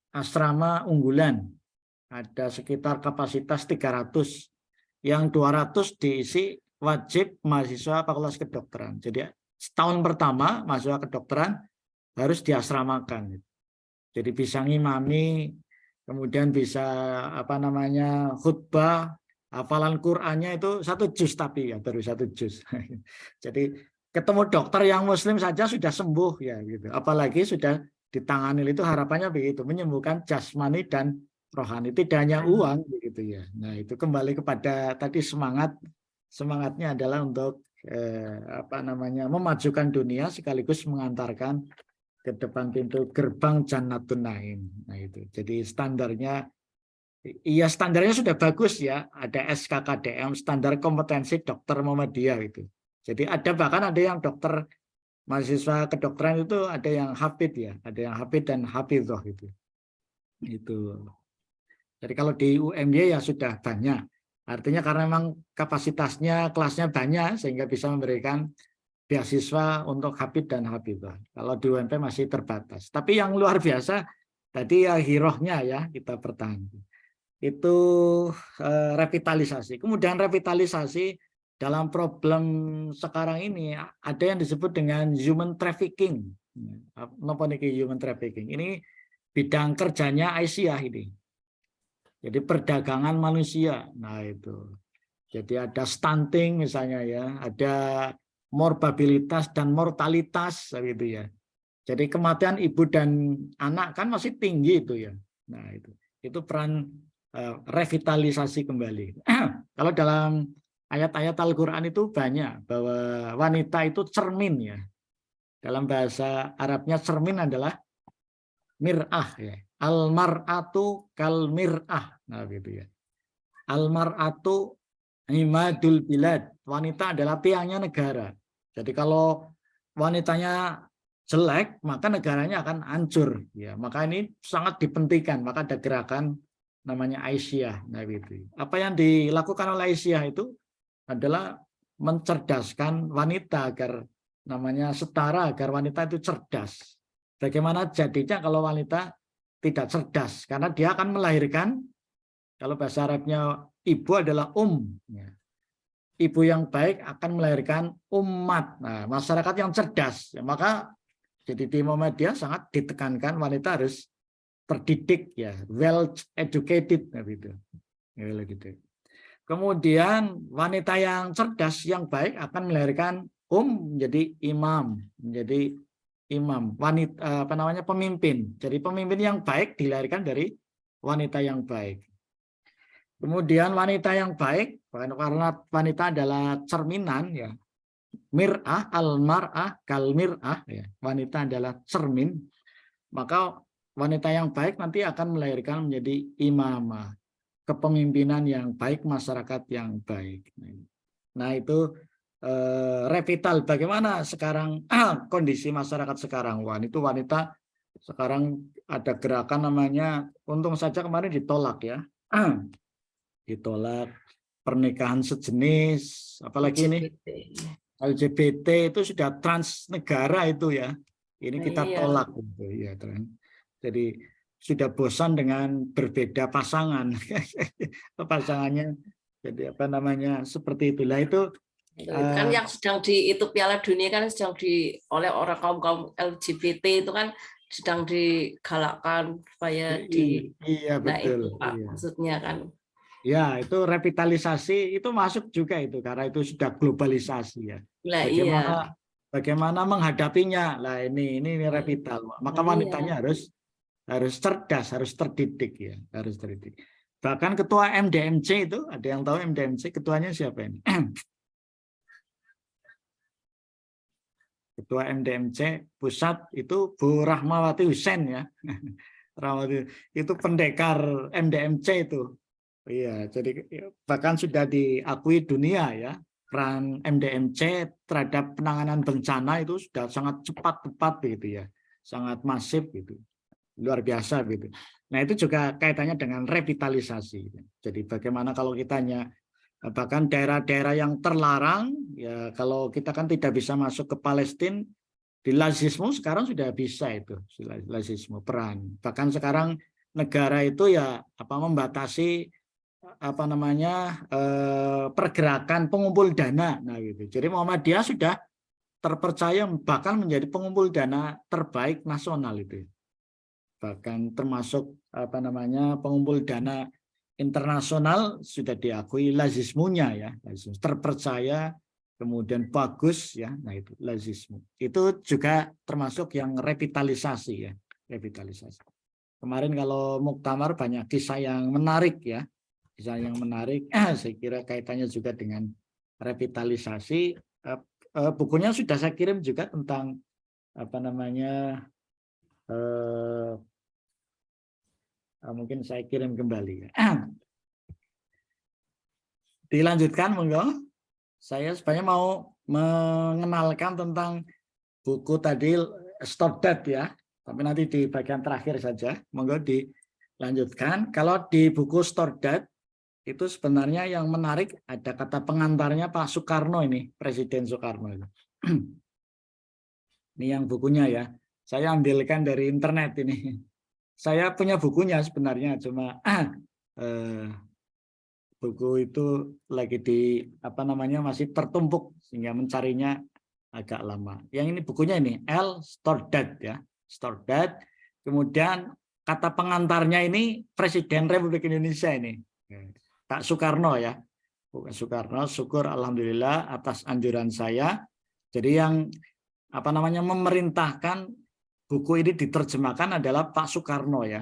asrama unggulan. Ada sekitar kapasitas 300. Yang 200 diisi wajib mahasiswa fakultas kedokteran. Jadi setahun pertama mahasiswa kedokteran harus diasramakan. Jadi bisa ngimami, kemudian bisa khutbah, hafalan Qur'annya itu 1 juz tapi ya baru 1 juz. Jadi ketemu dokter yang Muslim saja sudah sembuh ya gitu. Apalagi sudah ditangani, itu harapannya begitu, menyembuhkan jasmani dan rohani, tidak hanya uang begitu ya. Nah itu kembali kepada tadi semangatnya adalah untuk memajukan dunia sekaligus mengantarkan ke depan pintu gerbang Jannatun Naim. Nah itu jadi standarnya. Iya standarnya sudah bagus ya, ada SKKDM, standar kompetensi dokter Muhammadiyah itu. Jadi bahkan ada yang dokter mahasiswa kedokteran itu ada yang hafid ya, ada yang hafid dan hafidhoh itu. Jadi kalau di UMY ya sudah banyak, artinya karena memang kapasitasnya kelasnya banyak sehingga bisa memberikan beasiswa untuk hafid dan hafidhoh. Kalau di UMP masih terbatas. Tapi yang luar biasa tadi ya hirohnya ya kita pertahankan. Itu revitalisasi. Kemudian revitalisasi dalam problem sekarang ini ada yang disebut dengan human trafficking. Apa niki human trafficking? Ini bidang kerjanya Aisyah ini. Jadi perdagangan manusia. Nah itu. Jadi ada stunting misalnya ya, ada morbabilitas dan mortalitas gitu ya. Jadi kematian ibu dan anak kan masih tinggi itu ya. Nah itu peran revitalisasi kembali. Kalau dalam ayat-ayat Al-Quran itu banyak bahwa wanita itu cermin ya. Dalam bahasa Arabnya cermin adalah mir'ah ya. Al-mar'atu kal mir'ah. Nah gitu ya. Al-mar'atu imadul bilad. Wanita adalah tiangnya negara. Jadi kalau wanitanya jelek, maka negaranya akan hancur. Ya, maka ini sangat dipentingkan. Maka ada gerakan namanya Aisyah. Nah, gitu. Apa yang dilakukan oleh Aisyah itu adalah mencerdaskan wanita agar namanya setara, agar wanita itu cerdas. Bagaimana jadinya kalau wanita tidak cerdas? Karena dia akan melahirkan, kalau bahasa Arabnya ibu adalah ibu yang baik akan melahirkan umat. Nah, masyarakat yang cerdas. Ya, maka jadi di Muhammadiyah sangat ditekankan wanita harus terdidik ya, well educated gitu. Ya, gitu. Kemudian wanita yang cerdas yang baik akan melahirkan menjadi imam, menjadi imam, wanita pemimpin. Jadi pemimpin yang baik dilahirkan dari wanita yang baik. Kemudian wanita yang baik, karena wanita adalah cerminan ya. Mir'ah, al-mar'ah, kal mir'ah ya. Wanita adalah cermin. Maka wanita yang baik nanti akan melahirkan menjadi imamah, kepemimpinan yang baik, masyarakat yang baik. Nah, itu revital bagaimana sekarang kondisi masyarakat sekarang. Wah, itu wanita sekarang ada gerakan namanya, untung saja kemarin ditolak ya. Ditolak pernikahan sejenis, apalagi ini LGBT itu sudah transnegara itu ya. Ini kita tolak gitu ya. Jadi sudah bosan dengan berbeda pasangan. Pasangannya jadi apa namanya seperti itulah itu. Kan yang sedang itu Piala Dunia kan sedang oleh orang kaum LGBT itu kan sedang digalakkan supaya iya betul. Itu, Pak, iya. maksudnya kan. Ya, itu revitalisasi itu masuk juga itu karena itu sudah globalisasi ya. Bagaimana menghadapinya? Lah ini revital. Maka wanitanya harus cerdas, harus terdidik ya, harus terdidik. Bahkan ketua MDMC itu ada yang tahu MDMC ketuanya siapa ini? Ketua MDMC pusat itu Bu Rahmawati Hussein ya. Itu pendekar MDMC itu. Iya, jadi bahkan sudah diakui dunia ya, peran MDMC terhadap penanganan bencana itu sudah sangat cepat gitu ya, sangat masif gitu, luar biasa gitu. Nah itu juga kaitannya dengan revitalisasi. Jadi bagaimana kalau kitanya bahkan daerah-daerah yang terlarang ya, kalau kita kan tidak bisa masuk ke Palestina, di lazisme sekarang sudah bisa itu, lazisme peran. Bahkan sekarang negara itu ya membatasi pergerakan pengumpul dana. Nah gitu. Jadi Muhammadiyah sudah terpercaya bahkan menjadi pengumpul dana terbaik nasional itu. Bahkan termasuk pengumpul dana internasional sudah diakui lazismunya ya, terpercaya kemudian bagus ya. Nah itu lazismu. Itu juga termasuk yang revitalisasi ya, revitalisasi. Kemarin kalau muktamar banyak kisah yang menarik ya. Kisah yang menarik, saya kira kaitannya juga dengan revitalisasi. Bukunya sudah saya kirim juga tentang mungkin saya kirim kembali. Dilanjutkan, monggo. Saya sebenarnya mau mengenalkan tentang buku tadi Stoddard ya, tapi nanti di bagian terakhir saja. Monggo dilanjutkan. Kalau di buku Stoddard itu sebenarnya yang menarik ada kata pengantarnya Pak Soekarno ini, Presiden Soekarno. Ini yang bukunya ya. Saya ambilkan dari internet ini. Saya punya bukunya sebenarnya, cuma buku itu lagi masih tertumpuk sehingga mencarinya agak lama. Yang ini bukunya ini L. Stordad ya, Stordad. Kemudian kata pengantarnya ini Presiden Republik Indonesia ini, Pak Soekarno ya, Pak Soekarno. Syukur alhamdulillah atas anjuran saya. Jadi yang memerintahkan buku ini diterjemahkan adalah Pak Soekarno ya,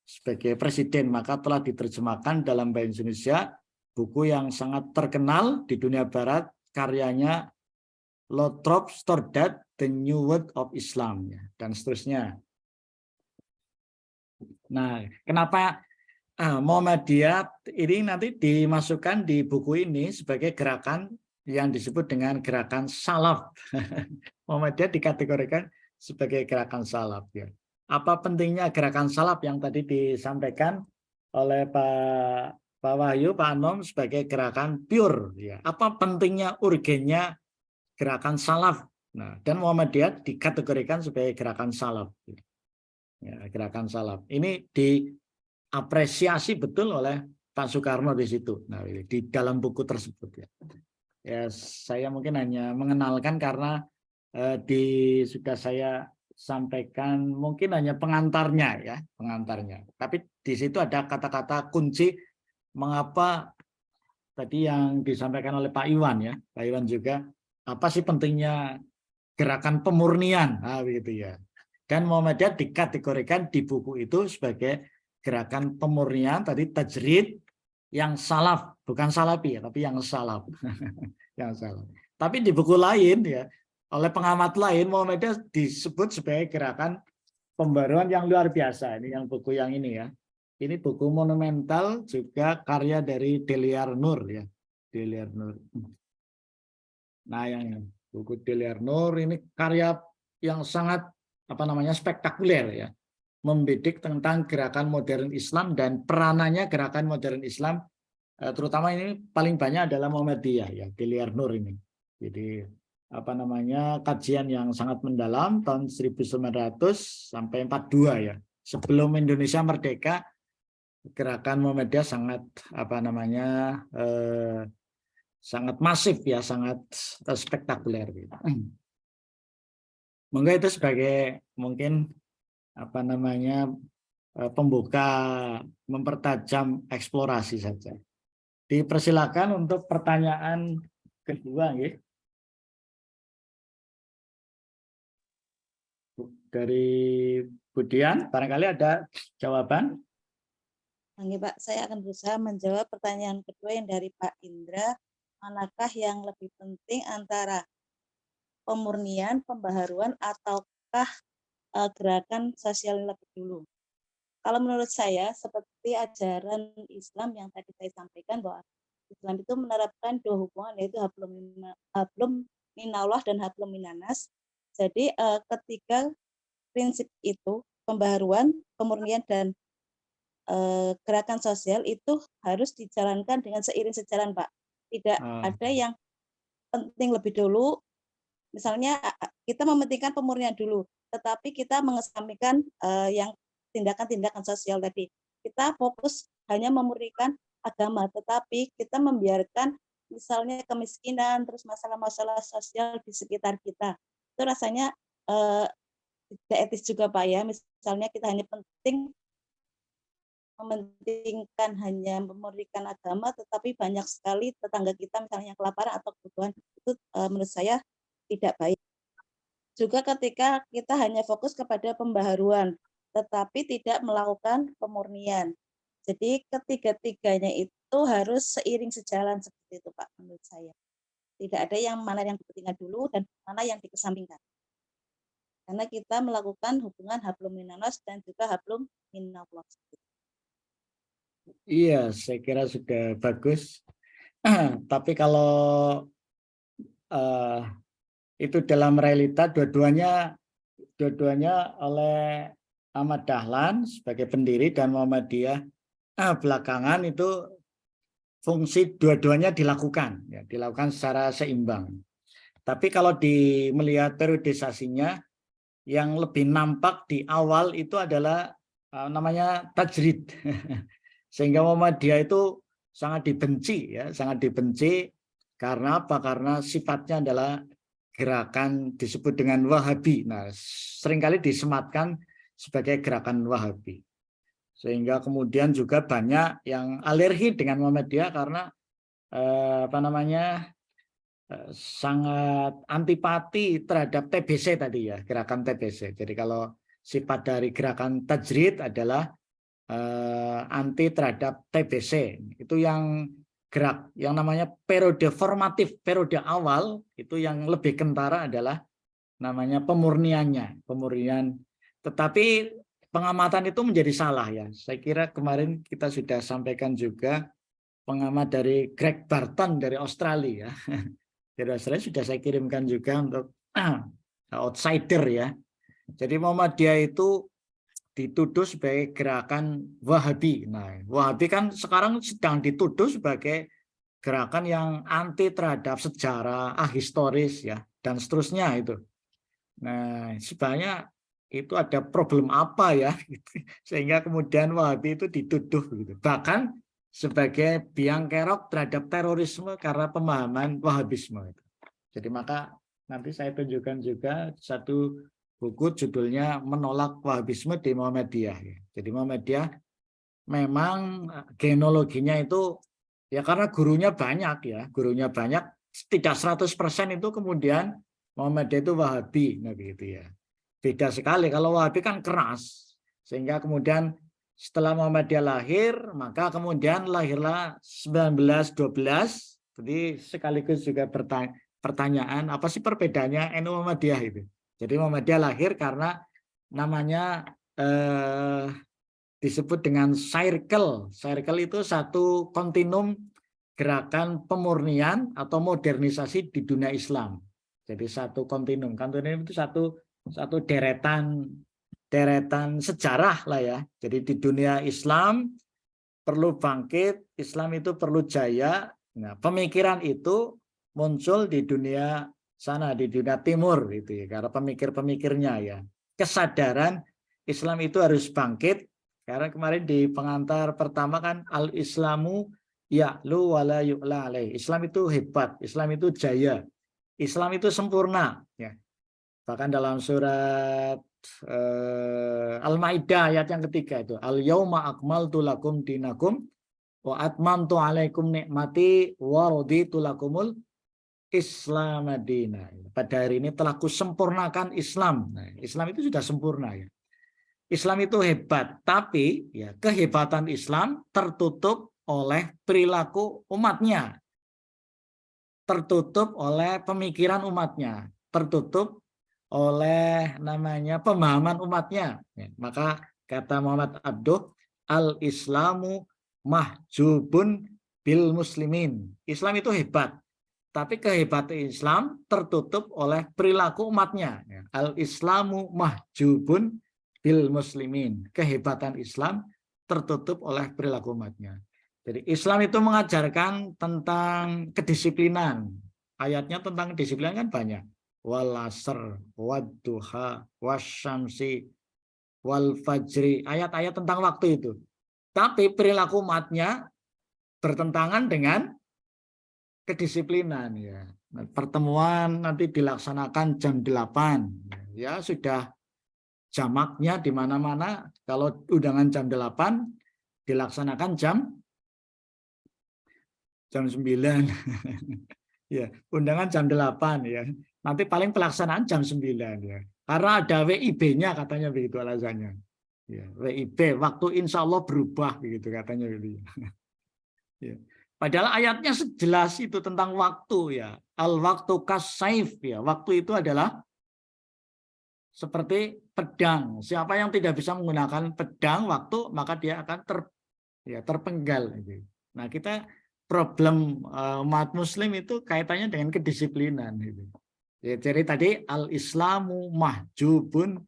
sebagai presiden, maka telah diterjemahkan dalam bahasa Indonesia buku yang sangat terkenal di dunia barat, karyanya Lothrop Stordad, The New World of Islam ya, dan seterusnya. Nah, kenapa Muhammadiyah ini nanti dimasukkan di buku ini sebagai gerakan yang disebut dengan gerakan salaf. Muhammadiyah dikategorikan sebagai gerakan salaf ya. Apa pentingnya gerakan salaf yang tadi disampaikan oleh Pak Wahyu, Pak Anom sebagai gerakan pure ya. Apa pentingnya, urgennya gerakan salaf? Nah, dan Muhammadiyah dikategorikan sebagai gerakan salaf. Ya, gerakan salaf. Ini diapresiasi betul oleh Pak Soekarno di situ. Nah, di dalam buku tersebut ya. Ya, saya mungkin hanya mengenalkan karena sudah saya sampaikan mungkin hanya pengantarnya ya, pengantarnya. Tapi di situ ada kata-kata kunci mengapa tadi yang disampaikan oleh Pak Iwan ya, Pak Iwan juga, apa sih pentingnya gerakan pemurnian, begitu ya. Dan Muhammadiyah dikategorikan di buku itu sebagai gerakan pemurnian tadi tajrid yang salaf, bukan salafi ya, tapi yang salaf. Yang salaf. Tapi di buku lain ya, oleh pengamat lain Muhammadiyah disebut sebagai gerakan pembaruan yang luar biasa. Ini yang buku yang ini ya. Ini buku monumental juga karya dari Deliar Nur ya. Deliar Nur. Nah, yang buku Deliar Nur ini karya yang sangat spektakuler ya. Membidik tentang gerakan modern Islam dan peranannya gerakan modern Islam, terutama ini paling banyak adalah Muhammadiyah ya, Deliar Nur ini. Jadi kajian yang sangat mendalam tahun 1900 sampai 42 ya. Sebelum Indonesia merdeka, gerakan Muhammadiyah sangat sangat masif ya, sangat spektakuler gitu. Mungkin itu sebagai mungkin pembuka, mempertajam eksplorasi saja. Dipersilakan untuk pertanyaan kedua ya. Dari Budian, barangkali ada jawaban? Oke, Pak, saya akan berusaha menjawab pertanyaan kedua yang dari Pak Indra. Manakah yang lebih penting antara pemurnian, pembaharuan, ataukah gerakan sosial lebih dulu? Kalau menurut saya, seperti ajaran Islam yang tadi saya sampaikan, bahwa Islam itu menerapkan dua hubungan, yaitu hablum minallah dan hablum minanas. Jadi ketika prinsip itu, pembaharuan, pemurnian, dan gerakan sosial itu harus dijalankan dengan seiring sejalan, Pak. Tidak ada yang penting lebih dulu. Misalnya kita mementingkan pemurnian dulu, tetapi kita mengesampingkan yang tindakan-tindakan sosial tadi. Kita fokus hanya memurnikan agama, tetapi kita membiarkan misalnya kemiskinan, terus masalah-masalah sosial di sekitar kita. Itu rasanya tidak etis juga, Pak ya. Misalnya kita hanya mementingkan hanya memurnikan agama, tetapi banyak sekali tetangga kita misalnya yang kelaparan atau kebutuhan, itu menurut saya tidak baik. Juga ketika kita hanya fokus kepada pembaharuan, tetapi tidak melakukan pemurnian. Jadi ketiga-tiganya itu harus seiring sejalan seperti itu, Pak, menurut saya. Tidak ada yang mana yang dipentingkan dulu dan mana yang dikesampingkan. Karena kita melakukan hubungan hablum minanas dan juga hablum minallah. Iya, saya kira sudah bagus. Tapi kalau itu dalam realita dua-duanya oleh Ahmad Dahlan sebagai pendiri dan Muhammadiyah belakangan itu fungsi dua-duanya dilakukan secara seimbang. Tapi kalau melihat periodisasinya, yang lebih nampak di awal itu adalah namanya tajrid. Sehingga Muhammadiyah itu sangat dibenci ya, sangat dibenci karena apa? Karena sifatnya adalah gerakan disebut dengan Wahabi. Nah, seringkali disematkan sebagai gerakan Wahabi. Sehingga kemudian juga banyak yang alergi dengan Muhammadiyah karena sangat antipati terhadap TBC tadi ya, gerakan TBC. Jadi kalau sifat dari gerakan Tajrid adalah anti terhadap TBC. Itu yang gerak, yang namanya periode formatif, periode awal itu yang lebih kentara adalah namanya pemurniannya, pemurnian. Tetapi pengamatan itu menjadi salah ya. Saya kira kemarin kita sudah sampaikan juga pengamat dari Greg Barton dari Australia. Dari Australia sudah saya kirimkan juga untuk outsider ya. Jadi Muhammadiyah itu dituduh sebagai gerakan Wahabi. Nah, Wahabi kan sekarang sedang dituduh sebagai gerakan yang anti terhadap sejarah, ahistoris ya, dan seterusnya itu. Nah, sebenarnya itu ada problem apa ya, sehingga kemudian Wahabi itu dituduh gitu. Bahkan sebagai biang kerok terhadap terorisme karena pemahaman Wahabisme. Jadi maka nanti saya tunjukkan juga satu buku judulnya Menolak Wahabisme di Muhammadiyah. Jadi Muhammadiyah memang genealoginya itu ya karena gurunya banyak ya, gurunya banyak, tidak 100% itu kemudian Muhammadiyah itu Wahabi, nah begitu ya. Beda sekali, kalau Wahabi kan keras, sehingga kemudian setelah Muhammadiyah lahir, maka kemudian lahirlah 1912. Jadi sekaligus juga pertanyaan, apa sih perbedaannya NU Muhammadiyah itu? Jadi Muhammadiyah lahir karena namanya disebut dengan circle. Circle itu satu kontinum gerakan pemurnian atau modernisasi di dunia Islam. Jadi satu kontinum. Kontinum itu satu deretan sejarah lah ya. Jadi di dunia Islam perlu bangkit, Islam itu perlu jaya. Nah, pemikiran itu muncul di dunia sana, di dunia timur itu ya, karena pemikir-pemikirnya ya. Kesadaran Islam itu harus bangkit, karena kemarin di pengantar pertama kan al-Islamu ya'lu wa la yu'la alaih. Islam itu hebat, Islam itu jaya, Islam itu sempurna ya. Bahkan dalam surat Al-Maidah ayat yang ketiga itu al-yauma akmaltu lakum dinakum wa atmamtu alaikum nikmati wa raditu lakumul Islam Madinah. Pada hari ini telah kusempurnakan Islam. Nah, Islam itu sudah sempurna ya. Islam itu hebat, tapi ya kehebatan Islam tertutup oleh perilaku umatnya, tertutup oleh pemikiran umatnya, tertutup oleh namanya pemahaman umatnya. Ya, maka kata Muhammad Abduh, al-Islamu mahjubun bil muslimin. Islam itu hebat, tapi kehebatan Islam tertutup oleh perilaku umatnya. Al-Islamu mahjubun bil muslimin. Kehebatan Islam tertutup oleh perilaku umatnya. Jadi Islam itu mengajarkan tentang kedisiplinan. Ayatnya tentang kedisiplinan kan banyak. Wal asr, wad duha, wasyamsi, wal fajri. Ayat-ayat tentang waktu itu. Tapi perilaku umatnya bertentangan dengan kedisiplinan ya. Pertemuan nanti dilaksanakan jam 8. Ya sudah jamaknya di mana-mana. Kalau undangan jam 8 dilaksanakan jam 9. Ya, undangan jam 8 ya. Nanti paling pelaksanaan jam 9 ya. Karena ada WIB-nya katanya begitu alasannya. Ya, WIB waktu insya Allah berubah begitu katanya begitu. Ya. Padahal ayatnya jelas itu tentang waktu ya. Al-waktu kas-saif ya. Waktu itu adalah seperti pedang. Siapa yang tidak bisa menggunakan pedang waktu, maka dia akan terpenggal. Nah, kita problem umat muslim itu kaitannya dengan kedisiplinan. Ya, jadi tadi al-Islamu mahjubun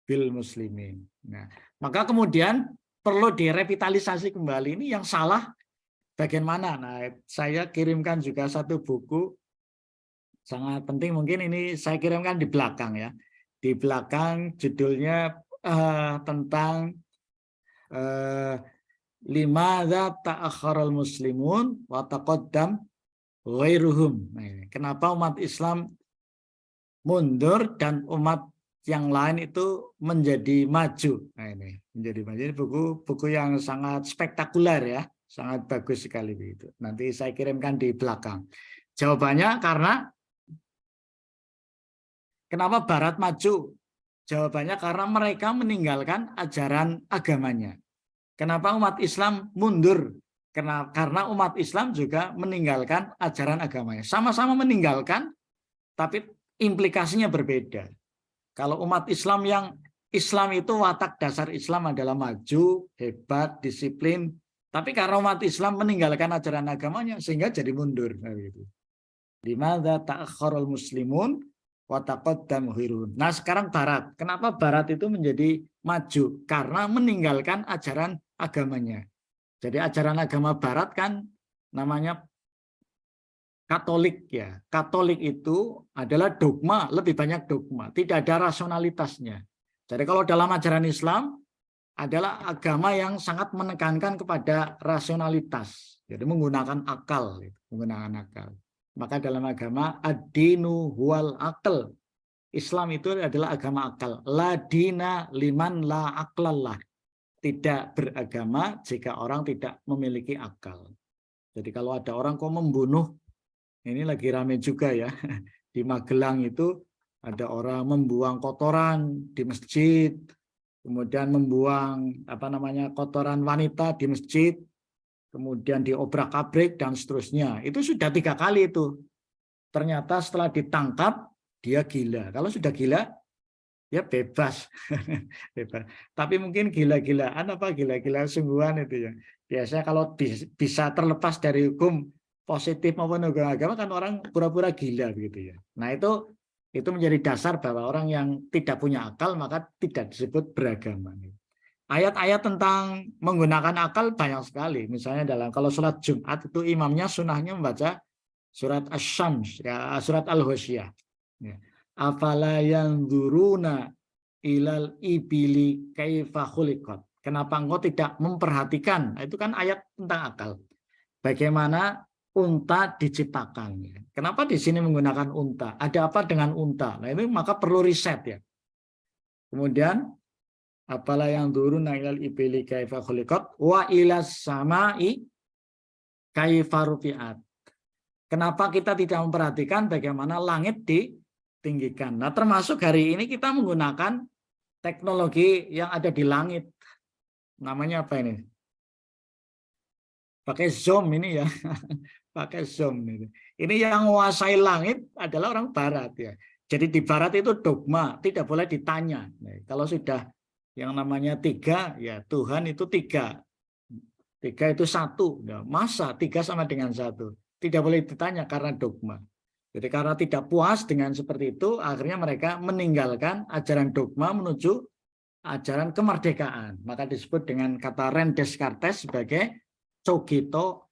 bil muslimin. Nah, maka kemudian perlu direvitalisasi kembali. Ini yang salah bagaimana? Nah, saya kirimkan juga satu buku sangat penting, mungkin ini saya kirimkan di belakang ya. Di belakang judulnya tentang limadza ta'akhkharal muslimun wa taqaddam ghairuhum. Nah, ini. Kenapa umat Islam mundur dan umat yang lain itu menjadi maju? Nah, ini menjadi maju. Ini buku yang sangat spektakuler ya, sangat bagus sekali begitu. Nanti saya kirimkan di belakang. Jawabannya karena kenapa Barat maju? Jawabannya karena mereka meninggalkan ajaran agamanya. Kenapa umat Islam mundur? Karena umat Islam juga meninggalkan ajaran agamanya. Sama-sama meninggalkan, tapi implikasinya berbeda. Kalau umat Islam Islam itu watak dasar Islam adalah maju, hebat, disiplin. Tapi karena umat Islam meninggalkan ajaran agamanya, sehingga jadi mundur. Limadza ta'akhkharul muslimun wa taqaddam ghairuhum. Nah sekarang Barat. Kenapa Barat itu menjadi maju? Karena meninggalkan ajaran agamanya. Jadi ajaran agama Barat kan namanya Katolik ya. Katolik itu adalah dogma, lebih banyak dogma, tidak ada rasionalitasnya. Jadi kalau dalam ajaran Islam adalah agama yang sangat menekankan kepada rasionalitas. Jadi menggunakan akal, menggunakan akal. Maka dalam agama ad-dinu huwal aql. Islam itu adalah agama akal. La dina liman la aqlallah. Tidak beragama jika orang tidak memiliki akal. Jadi kalau ada orang kok membunuh, ini lagi rame juga ya, di Magelang itu ada orang membuang kotoran di masjid, kemudian membuang kotoran wanita di masjid, kemudian diobrak-abrik dan seterusnya. Itu sudah 3 kali itu. Ternyata setelah ditangkap dia gila. Kalau sudah gila ya bebas. Bebas. Tapi mungkin gila-gilaan gila-gila sungguhan itu ya. Biasanya kalau bisa terlepas dari hukum positif maupun hukum agama kan orang pura-pura gila begitu ya. Nah, itu menjadi dasar bahwa orang yang tidak punya akal maka tidak disebut beragama. Ayat-ayat tentang menggunakan akal banyak sekali. Misalnya kalau sholat Jumat itu imamnya sunnahnya membaca surat Asy-Syams ya, surat Al-Ghasyiyah. Ya. Afala yanzuruna ilal ibili kaifa khuliqat. Kenapa engkau tidak memperhatikan? Itu kan ayat tentang akal. Bagaimana unta diciptakan? Kenapa di sini menggunakan unta? Ada apa dengan unta? Nah, ini maka perlu riset ya. Kemudian afala yanzuruna ilal ibili kaifa khuliqat wa ilas samai kaifa rufi'at. Kenapa kita tidak memperhatikan bagaimana langit ditinggikan? Nah, termasuk hari ini kita menggunakan teknologi yang ada di langit. Namanya apa ini? Pakai zoom ini ya. Pakai zoom ini. Ini yang menguasai langit adalah orang Barat ya. Jadi di Barat itu dogma, tidak boleh ditanya. Nah, kalau sudah yang namanya 3, ya Tuhan itu 3. 3 itu 1. Nah, masa 3 sama dengan 1? Tidak boleh ditanya karena dogma. Jadi karena tidak puas dengan seperti itu, akhirnya mereka meninggalkan ajaran dogma menuju ajaran kemerdekaan. Maka disebut dengan kata René Descartes sebagai cogito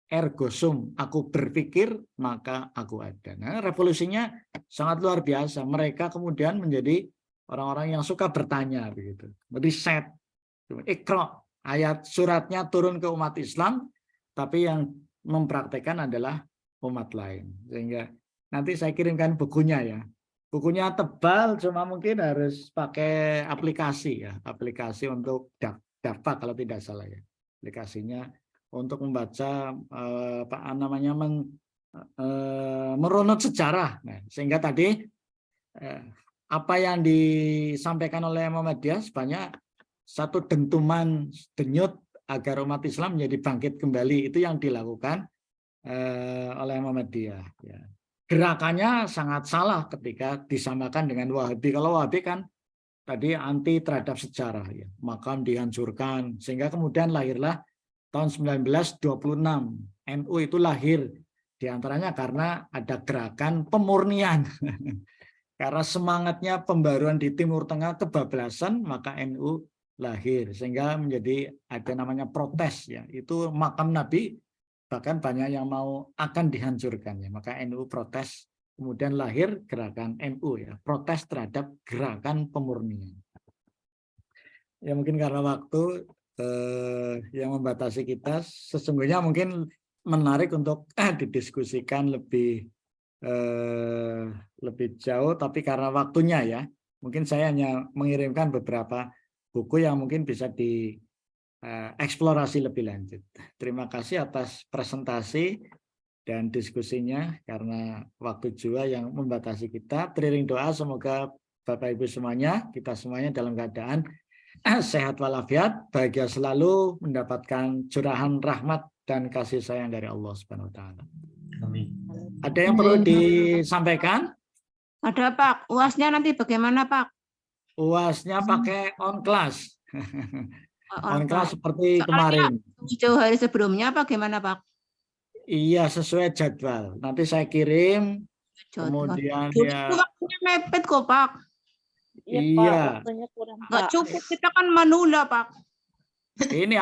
ergo sum. Aku berpikir maka aku ada. Nah, revolusinya sangat luar biasa. Mereka kemudian menjadi orang-orang yang suka bertanya begitu. Riset. Iqra, ayat suratnya turun ke umat Islam, tapi yang mempraktekkan adalah umat lain. Sehingga nanti saya kirimkan bukunya ya. Bukunya tebal, cuma mungkin harus pakai aplikasi ya. Aplikasi untuk daftar kalau tidak salah ya. Aplikasinya untuk membaca merunut sejarah. Nah, sehingga tadi apa yang disampaikan oleh Muhammadiyah sebanyak satu dentuman denyut agar umat Islam menjadi bangkit kembali, itu yang dilakukan oleh Muhammadiyah. Ya. Gerakannya sangat salah ketika disamakan dengan Wahabi. Kalau Wahabi kan tadi anti terhadap sejarah, ya. Makam dihancurkan, sehingga kemudian lahirlah tahun 1926 NU itu lahir, diantaranya karena ada gerakan pemurnian. Karena semangatnya pembaruan di Timur Tengah kebablasan, maka NU lahir, sehingga menjadi ada namanya protes ya. Itu makam Nabi bahkan banyak yang mau akan dihancurkan ya. Maka NU protes, kemudian lahir gerakan NU ya, protes terhadap gerakan pemurnian. Ya mungkin karena waktu yang membatasi kita sesungguhnya mungkin menarik untuk didiskusikan lebih jauh, tapi karena waktunya ya, mungkin saya hanya mengirimkan beberapa buku yang mungkin bisa dieksplorasi lebih lanjut. Terima kasih atas presentasi dan diskusinya, karena waktu juga yang membatasi kita. Teriring doa semoga Bapak Ibu semuanya, kita semuanya dalam keadaan sehat walafiat, bahagia selalu, mendapatkan curahan rahmat dan kasih sayang dari Allah Subhanahu wa taala. Amin. Ada yang perlu disampaikan? Ada Pak, UASnya nanti bagaimana Pak? UASnya pakai on class. On class seperti Soalnya kemarin. jauh hari sebelumnya apa gimana Pak? Iya, sesuai jadwal. Nanti saya kirim, kemudian Dulu ya. waktunya mepet kok Pak. Iya. Nggak cukup, kita kan menunda Pak. Ini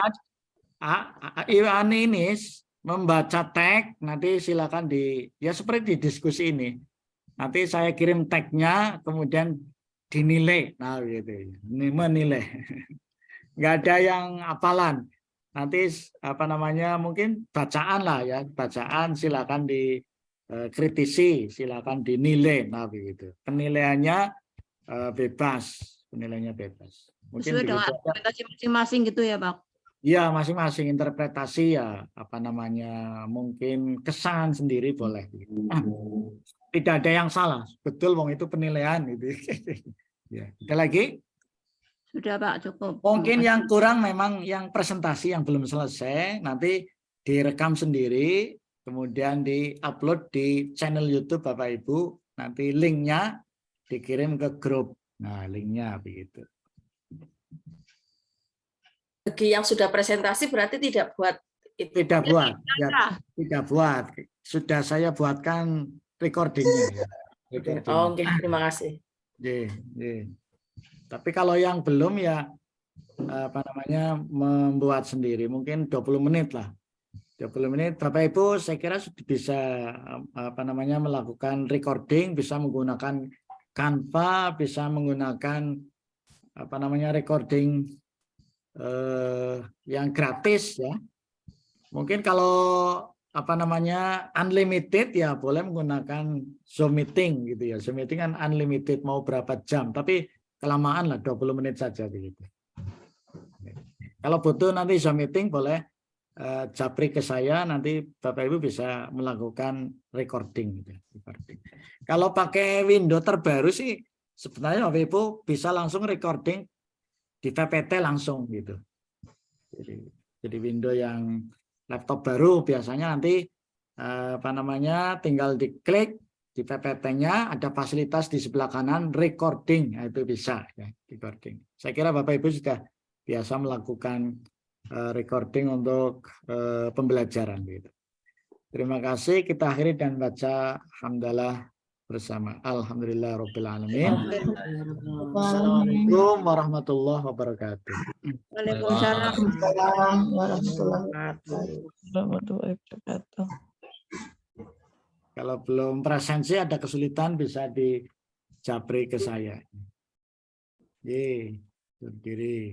ini membaca tag, nanti silakan ya seperti di diskusi ini. Nanti saya kirim tagnya, kemudian dinilai. Nah gitu, menilai. Nggak ada yang hafalan. Nanti mungkin bacaan lah ya, bacaan silakan dikritisi, silakan dinilai. Nah begitu. Penilaiannya bebas, penilaiannya bebas. Mungkin sesuai dengan interpretasi masing-masing gitu ya Pak? Iya, masing-masing interpretasi ya, mungkin kesan sendiri boleh. Tidak ada yang salah, betul wong itu penilaian gitu. Ya, ada lagi? Sudah Pak, cukup. Mungkin yang kurang memang yang presentasi yang belum selesai, nanti direkam sendiri, kemudian di-upload di channel YouTube Bapak Ibu, nanti linknya dikirim ke grup. Nah, linknya begitu. Bagi yang sudah presentasi berarti tidak buat itu. Tidak buat, ya, tidak buat. Sudah saya buatkan recordingnya. Ya. Oh, oke, terima kasih. Tapi kalau yang belum ya membuat sendiri, mungkin 20 menit lah. 20 menit Bapak Ibu saya kira sudah bisa melakukan recording, bisa menggunakan Canva, bisa menggunakan recording yang gratis ya. Mungkin kalau unlimited ya boleh menggunakan Zoom meeting gitu ya. Zoom meeting kan unlimited, mau berapa jam, tapi kelamaan lah 20 menit saja begitu. Kalau butuh nanti Zoom meeting boleh japri ke saya, nanti Bapak Ibu bisa melakukan recording gitu. Kalau pakai Windows terbaru sih sebenarnya Bapak Ibu bisa langsung recording di PPT langsung gitu. Jadi Windows yang laptop baru biasanya nanti tinggal diklik di PPT-nya, ada fasilitas di sebelah kanan recording, nah, itu bisa ya, recording. Saya kira Bapak Ibu sudah biasa melakukan recording untuk pembelajaran gitu. Terima kasih, kita akhiri dan baca hamdalah bersama. Alhamdulillahirabbil alamin. Assalamualaikum warahmatullahi wabarakatuh. Waalaikumsalam warahmatullahi wabarakatuh. Kalau belum presensi ada kesulitan bisa di japri ke saya. Berdiri.